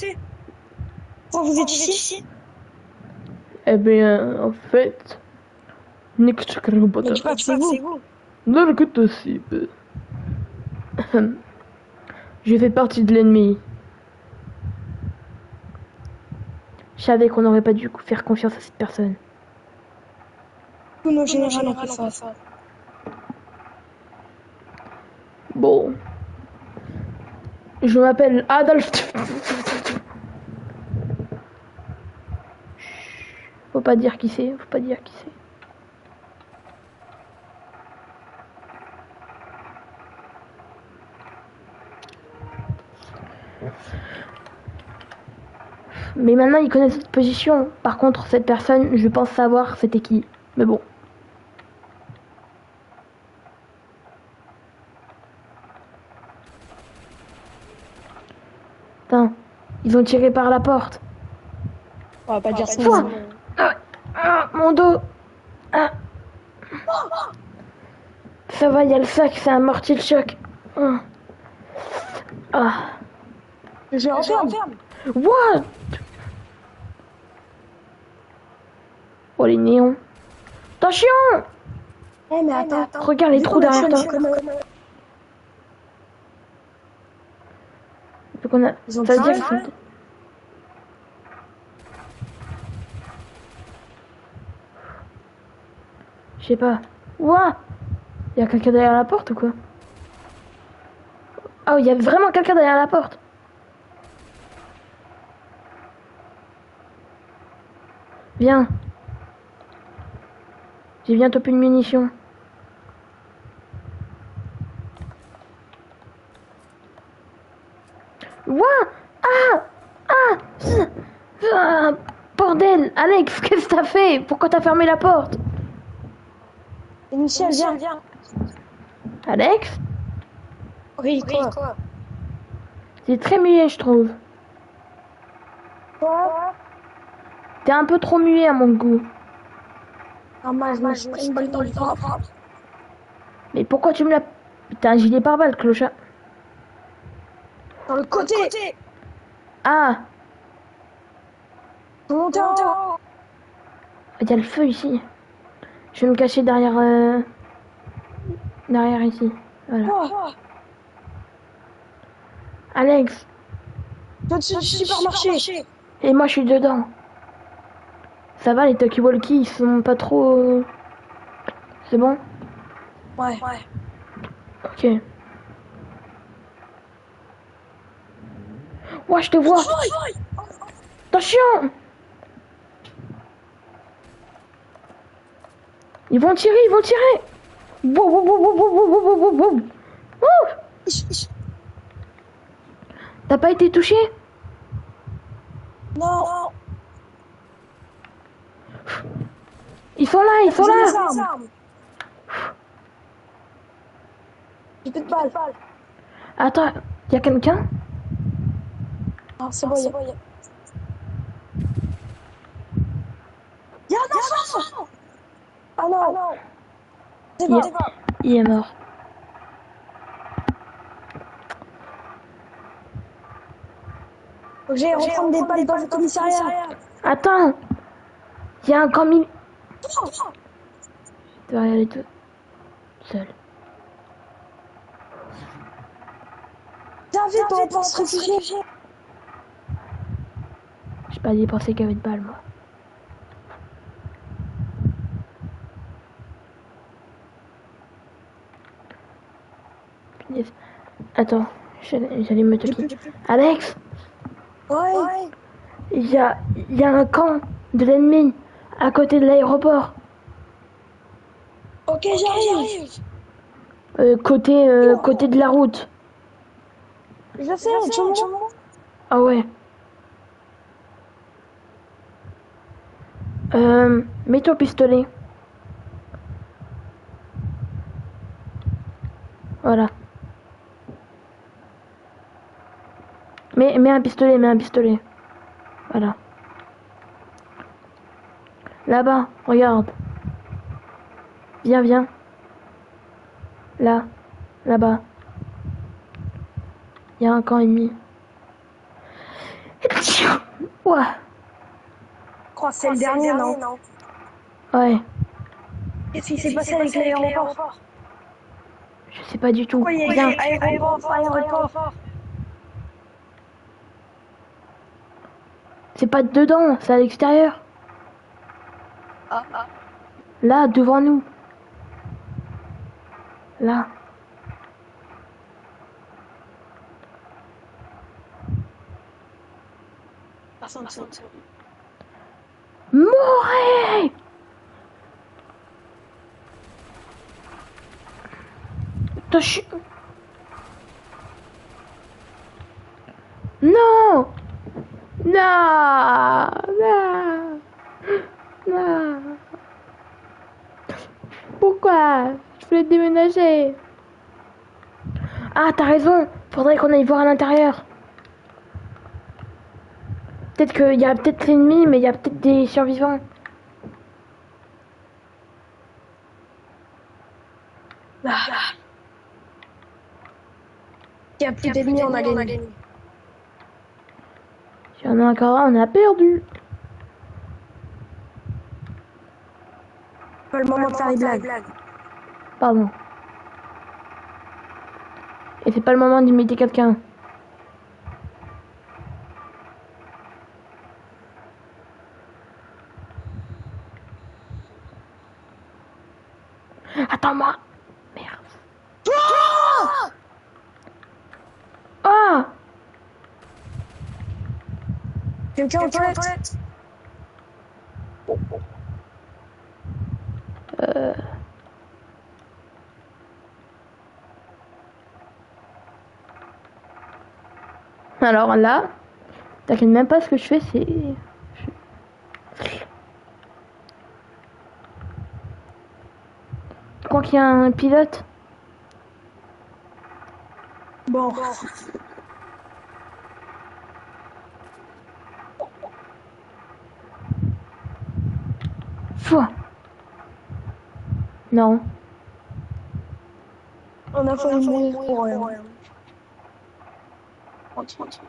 Oh, vous êtes ici? Eh bien, en fait... Mais je crois que c'est vous. Je fais partie de l'ennemi. Je savais qu'on n'aurait pas dû faire confiance à cette personne. Tous nos généraux ont fait ça. Bon. Je m'appelle Adolphe. Faut pas dire qui c'est. Mais maintenant, ils connaissent cette position. Par contre, cette personne, je pense savoir c'était qui. Mais bon. Putain, ils ont tiré par la porte. On va pas dire ça. Mon dos. Ah. Ça va, il y a le sac, c'est un mortier de choc. Ah. Je referme. What? Oh, les néons. Attention! Mais attends. Regarde les trous derrière toi. Ils ont Ça veut dire tiré. qu'ils sont... Je sais pas. Ouah! Il y a quelqu'un derrière la porte ou quoi? Oh, il y a vraiment quelqu'un derrière la porte. Viens. J'ai bientôt plus de munitions. Ah, bordel, Alex, qu'est-ce que t'as fait? Pourquoi t'as fermé la porte? Et Michel, viens. Alex? Oui, quoi? C'est très muet, je trouve. Quoi? T'es un peu trop muet à mon goût. Normal, je me suis pris une balle dans le ventre. Mais pourquoi tu me l'as... T'as un gilet pare-balles, clochard. Dans le côté. Ah, Monter en haut. il y a le feu ici. Je vais me cacher derrière... Derrière ici. Voilà. Quoi? Alex, Au-dessus du supermarché. et moi je suis dedans. Ça va, les talkie-walkie, ils sont pas trop... C'est bon? Ouais. Ok. Ouais, je te vois. Attention! Ils vont tirer. Boum, boum, boum, boum, boum, boum, boum, boum, boum. Ouh! T'as pas été touché? Non. Ils sont là. Les armes. J'ai plus de balles. Attends, y a quelqu'un? Ah, c'est bon, y a... Y'a un enfant! Ah non. C'est bon. Il est mort. Faut que j'aille reprendre des balles dans le commissariat. Attends! Y a un camion. Je dois y aller tout seul. Viens vite, on va pouvoir se réfugier. J'ai pas dépensé qu'avec de balles, moi. Punaise. Attends, j'allais me toquer. Alex! Ouais. Il y a un camp de l'ennemi à côté de l'aéroport. Ok, j'arrive. Côté de la route. Je sais, tu montes. Ah ouais. Mets ton pistolet. Voilà. Mets un pistolet. Voilà. Là-bas, regarde. Viens. Là-bas. Il y a un camp ennemi. Ouah. Je crois que c'est le dernier, non? Ouais. Qu'est-ce qui s'est passé avec l'aéroport? Je sais pas du tout. Pourquoi il y a écrit aéroport? C'est pas dedans, c'est à l'extérieur. Là, devant nous. Là. Morez! Attention. Non! Non! Pourquoi? Je voulais déménager. Ah, t'as raison. Faudrait qu'on aille voir à l'intérieur. Peut-être qu'il y a peut-être l'ennemi, mais il y a peut-être des survivants. Il n'y a plus d'ennemis, on a gagné. Si y en a encore un, on a perdu. Pas le moment de faire les blagues. Pardon. Et c'est pas le moment d'imiter quelqu'un. Attends-moi. Merde. Ah! Quelqu'un aux toilettes? Alors là, t'inquiète même pas, ce que je fais, c'est... crois qu'il y a un pilote? Bon. Fou. Non. On a failli mourir pour rien. Tranquille.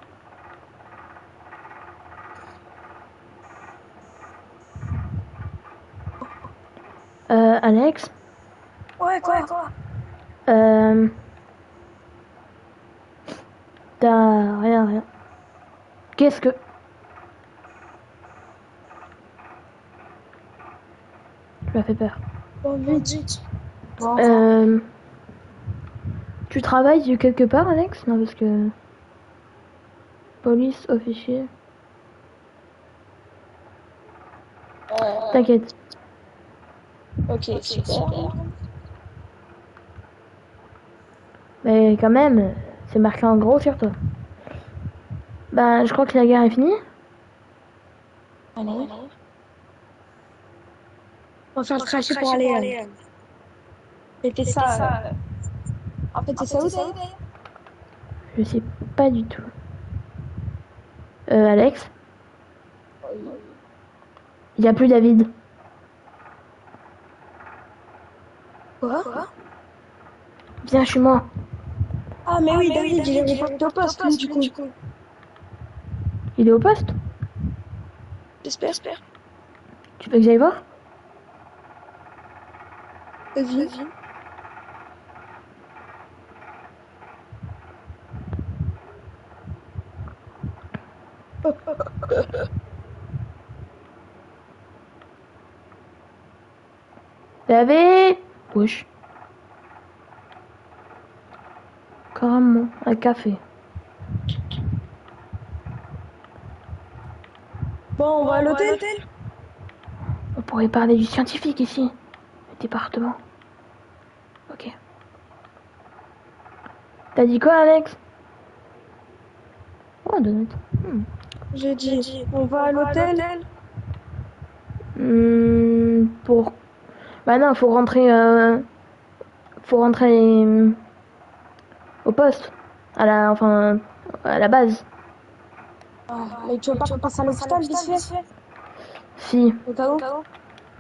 Alex? Ouais, quoi? T'as rien. Qu'est-ce que... Tu m'as fait peur. Bon, vite. Bon. Tu travailles quelque part, Alex? Non, parce que... Police, officier... T'inquiète. Ok, super. Mais quand même, c'est marqué en gros sur toi. Ben, je crois que la guerre est finie. Allez. On va faire le trajet pour aller. C'était ça. En fait, c'est ça où d'ailleurs? Je sais pas du tout. Alex? Il y a plus David. Quoi? Viens chez moi. Ah, mais oui, David, il est reparti au poste, lui, du coup. Il est au poste? J'espère. Tu veux que j'aille voir? Vas-y. David! Wesh. Carrément, un café. Bon, on va à l'hôtel? On pourrait parler du scientifique ici. Le département. Ok. T'as dit quoi, Alex? Oh, donut. J'ai dit, on va à l'hôtel? Pour... Bah non, faut rentrer... au poste. Enfin, à la base. Ah, mais tu veux pas qu'on passe à l'hôpital vite fait? Si. Au cas où?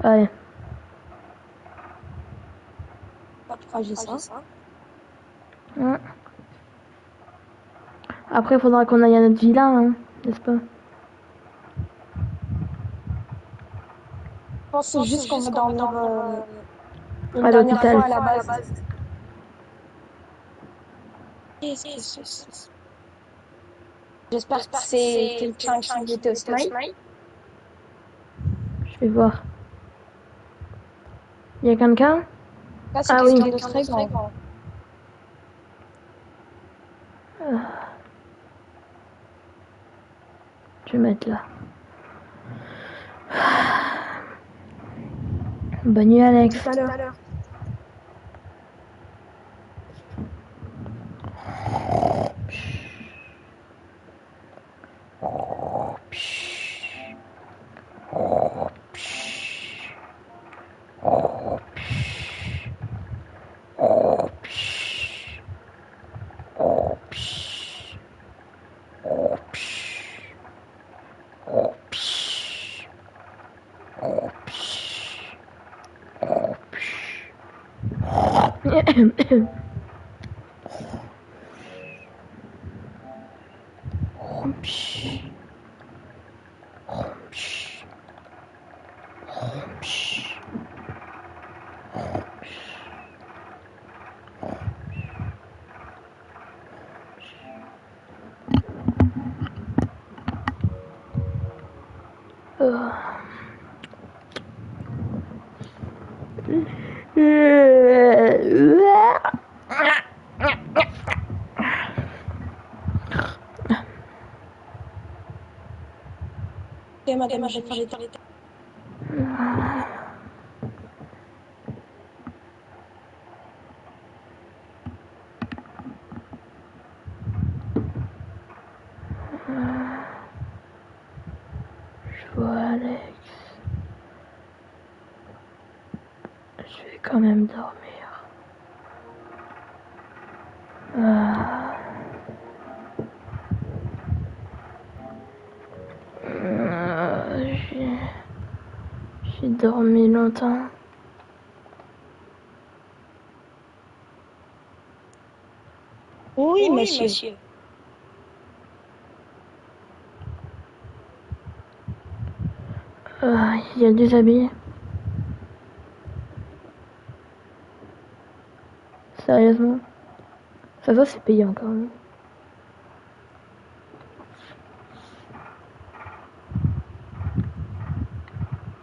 Ouais. Pas de trajet, ça. Ouais. Après, il faudra qu'on aille à notre villa, hein, n'est-ce pas? Je pense que c'est juste qu'on va dormir une À dernière l'hôpital. fois à la base. Qu'est-ce que c'est ça? J'espère que c'est quelqu'un qui était au smile. Je vais voir. Il y a quelqu'un? Là, c'est Ah oui. quelqu'un de très grand. Je vais mettre là. Bonne nuit, Alex. Tout à l'heure. Ok, madame, je vais faire les temps. Je vois Alex. Je vais quand même dormir. J'ai dormi longtemps. Oui, monsieur. Il y a des habits. Sérieusement. Ça va, c'est payé encore. Hein.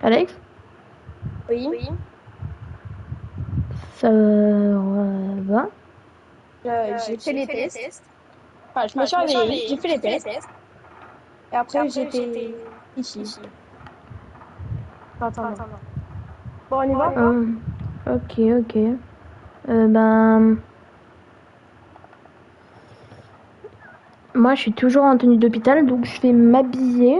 Alex, Oui. ça va? J'ai fait les tests. Enfin, je me suis réveillée, j'ai fait les tests. Et après, j'étais ici. Attends. Bon, on y va? Ok. Ben, moi, je suis toujours en tenue d'hôpital, donc je vais m'habiller.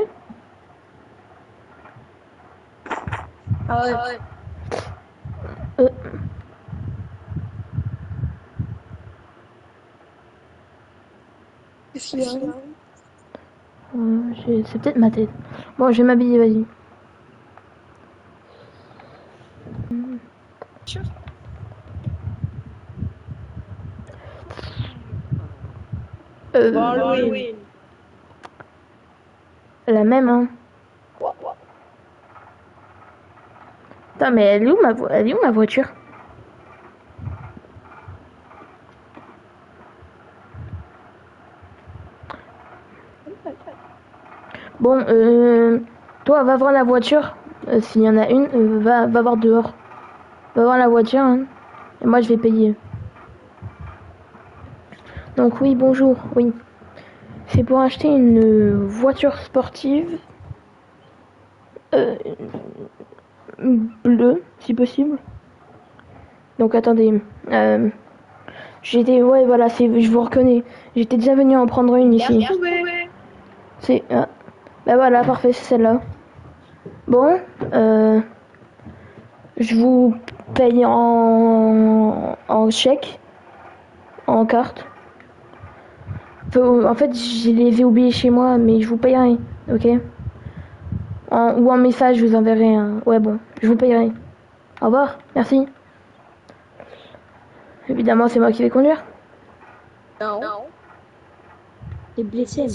Ah ouais. Euh, Qu'est-ce qu'il y a? c'est peut-être ma tête. Bon, je vais m'habiller, vas-y. Bon, Halloween. La même, hein. Putain, mais elle est où ma voiture? Bon, toi, va voir la voiture. S'il y en a une, va voir dehors. Va voir la voiture, hein. Et moi, je vais payer. Donc oui, bonjour, oui. C'est pour acheter une voiture sportive bleue, si possible. Donc attendez, ouais, voilà, je vous reconnais. J'étais déjà venu en prendre une ici. C'est, bah voilà, parfait, c'est celle-là. Bon, je vous paye en chèque, en carte. En fait, je les ai oubliés chez moi, mais je vous payerai, ok? Ou en message, je vous enverrai un... Ouais, bon, je vous payerai. Au revoir, merci. Évidemment, c'est moi qui vais conduire. Non. T'es blessé.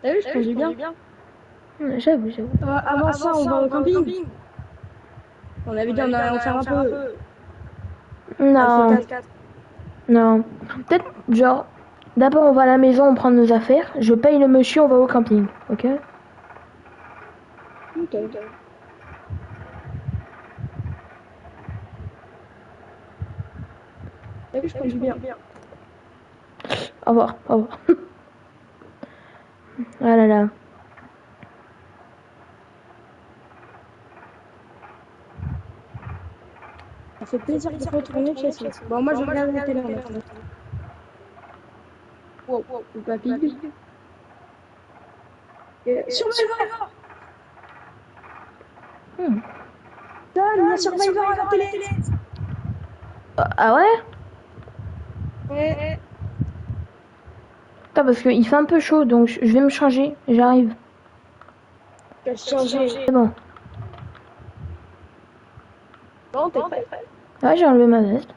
T'as vu, je conduis bien. J'avoue. Avant ça, on va au camping. On avait dit on allait en faire un peu. Non, non. Peut-être, genre, d'abord on va à la maison, on prend nos affaires, je paye le monsieur, on va au camping, ok? Ok. T'as vu, je conduis bien. Au revoir. Ah là là. Ça fait plaisir de retourner chez soi. Bon, moi, je regarde la télé en attendant. Wow, le papy. Survivor! Dan, il y a Survivor à la télé! Ah ouais? Ouais. Attends, parce qu'il fait un peu chaud, donc je vais me changer, j'arrive. Tu as changé. C'est bon. Bon, t'es prêt? Ouais, j'ai enlevé ma veste.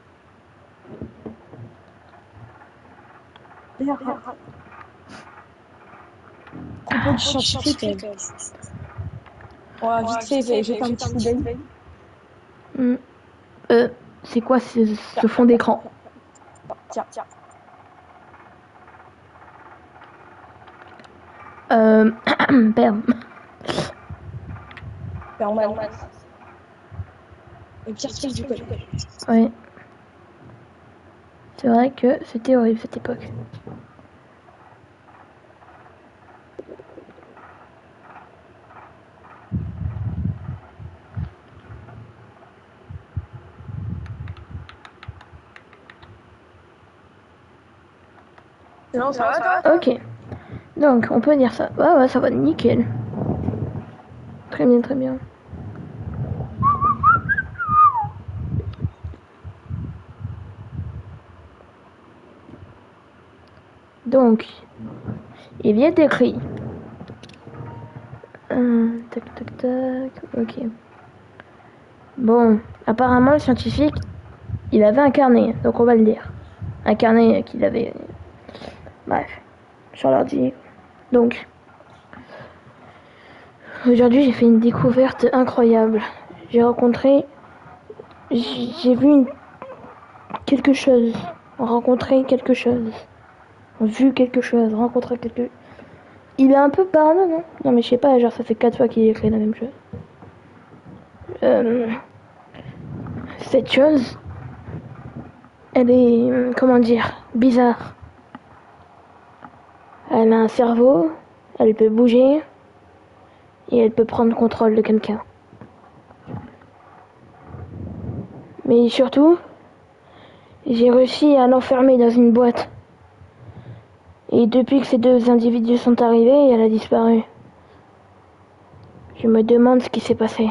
Propos du scientifique. On va vite fait jeter un petit coup d'œil. C'est quoi ce fond d'écran? Tiens. Perdre. Normal. Le pire truc du collège. Ouais. C'est vrai que c'était horrible cette époque. Non, ça va, toi? Ok. Donc, on peut dire ça. Ouais, ça va nickel. Très bien. Donc, il y est écrit. Tac, tac, tac. Ok. Bon, apparemment, le scientifique, il avait un carnet, donc on va le lire. Un carnet qu'il avait. Bref, sur l'ordi. Donc, aujourd'hui, j'ai fait une découverte incroyable. J'ai rencontré. J'ai vu quelque chose. Rencontré quelque chose. Vu quelque chose. Rencontré quelque. Il est un peu parano, non? Non, mais je sais pas, genre, ça fait 4 fois qu'il écrit la même chose. Cette chose, elle est, comment dire, bizarre. Elle a un cerveau, elle peut bouger, et elle peut prendre contrôle de quelqu'un. Mais surtout, j'ai réussi à l'enfermer dans une boîte. Et depuis que ces deux individus sont arrivés, elle a disparu. Je me demande ce qui s'est passé.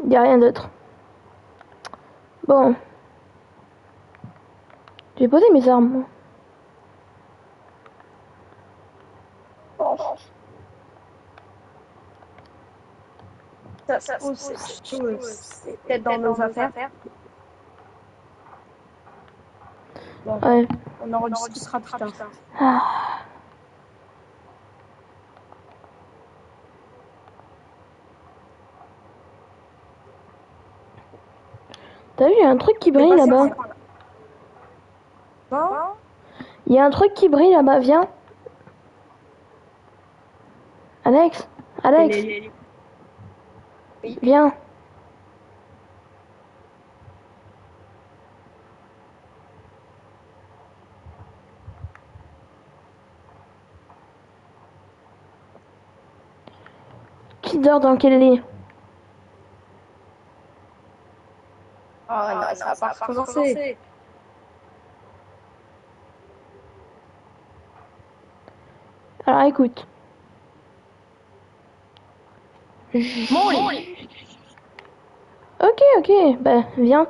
Y a rien d'autre. Bon. J'ai posé mes armes. Ça se trouve, c'est peut-être dans nos affaires. Bon, Ouais. on en rediscutera plus tard. Ah. T'as vu, il y a un truc qui brille là-bas. Bon, Il y a un truc qui brille là-bas, viens. Alex, Alex, viens. Qui dort dans quel lit? oh non, ça va pas recommencer. Alors écoute. Mon lit. Ok, bah viens.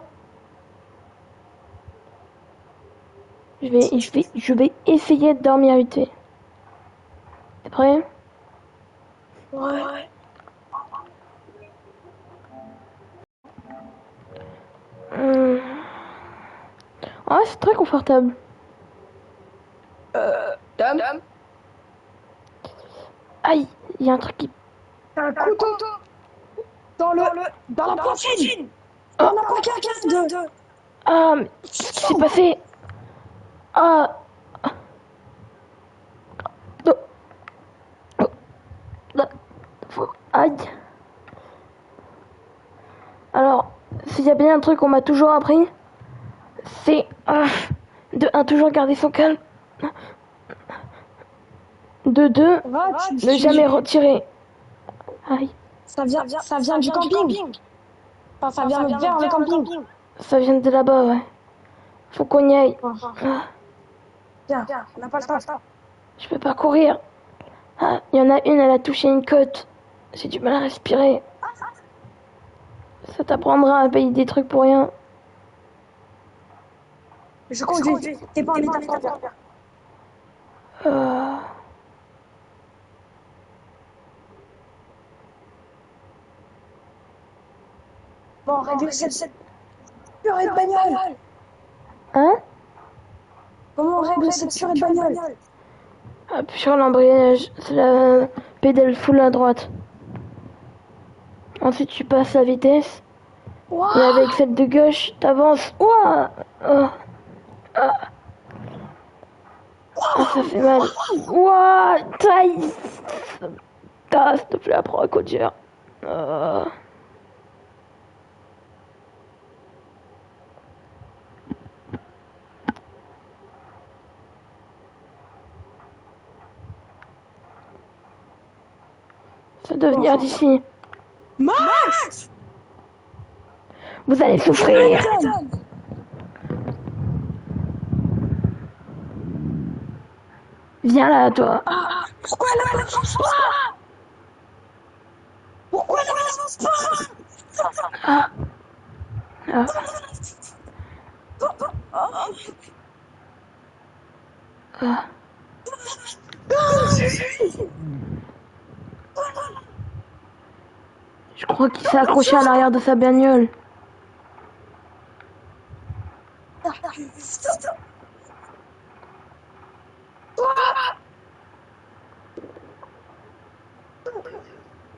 Je vais essayer de dormir vite fait. T'es prêt? Ouais. Ah, c'est très confortable. Tom, Aïe, il y a un truc qui... t'as un couteau dans la poitrine. Oh. On a pas quelqu'un de... Ah, mais qu'est-ce qui s'est passé? Ah. Oh. Oh. Aïe. Alors, s'il y a bien un truc qu'on m'a toujours appris, c'est de 1, toujours garder son calme. De 2, ne jamais retirer. Aïe, Ça vient du camping. Enfin, ça vient vers le camping. ça vient de là-bas, ouais. Faut qu'on y aille. Ah, Tiens, on n'a pas le temps. je peux pas courir. Ah, il y en a une, elle a touché une côte. J'ai du mal à respirer. Ça t'apprendra à payer des trucs pour rien. Je conduis. T'es pas en état de conduire. Euh... Bon, règle cette purée de bagnole. Hein? Comment on règle cette purée de bagnole? Appuie sur l'embrayage, c'est la pédale full à droite. Ensuite, tu passes la vitesse. Wow. Et avec celle de gauche, t'avances. Ouah! Ah, ça fait mal. Ouah! Taille! Ah, s'il te plaît, apprends à conduire. Ça doit venir d'ici. Max! Vous allez souffrir. Viens là, toi. Pourquoi elle n'avance pas? Pourquoi elle n'avance pas? Ah. Ah. Ah. Je crois qu'il s'est accroché à l'arrière de sa bagnole.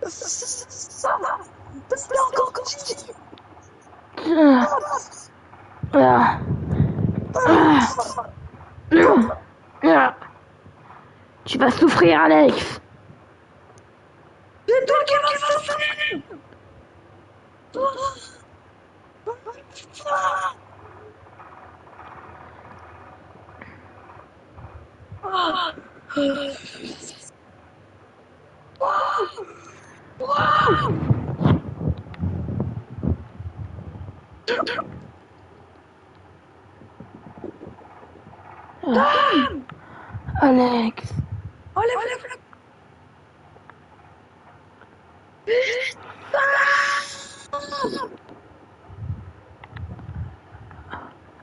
Ça va. C'est encore continue. Ah. Ah. Tu vas souffrir, Alex. C'est toi qui vas souffrir. Alex.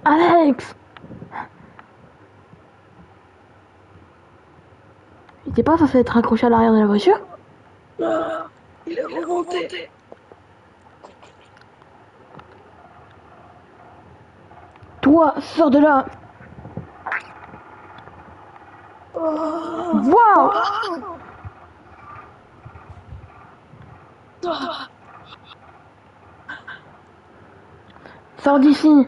Alex. Il était pas censé être accroché à l'arrière de la voiture? Il est remonté. Toi, sors de là. Wow. Sors d'ici.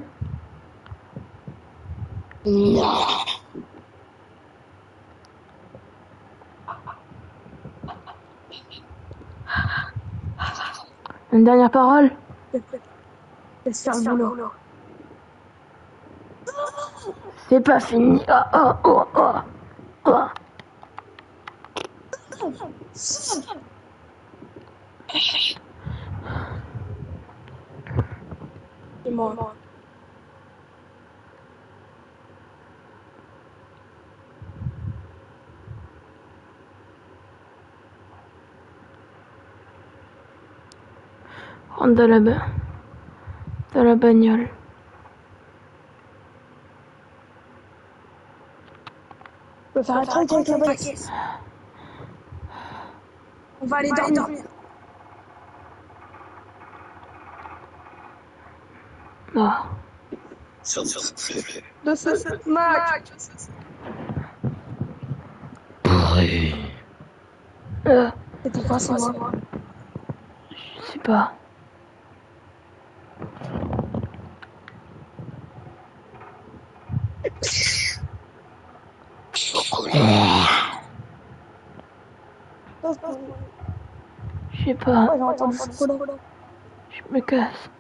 Une dernière parole? Laisse faire le boulot. C'est pas fini. Oh. C'est moi. Rentre dans la bagnole. On peut faire un truc avec la bagnole. On va aller dormir. Oh. Mac. C'était quoi, c'est moi? Je sais pas. Je sais pas. Ouais, j'ai entendu chocolat. Je me casse.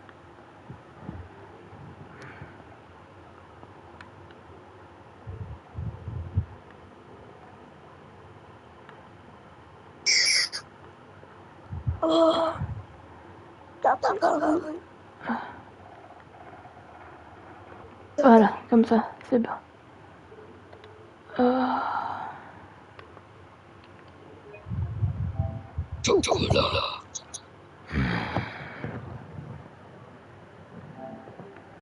Oh. Voilà, comme ça, c'est bon. Chocolat.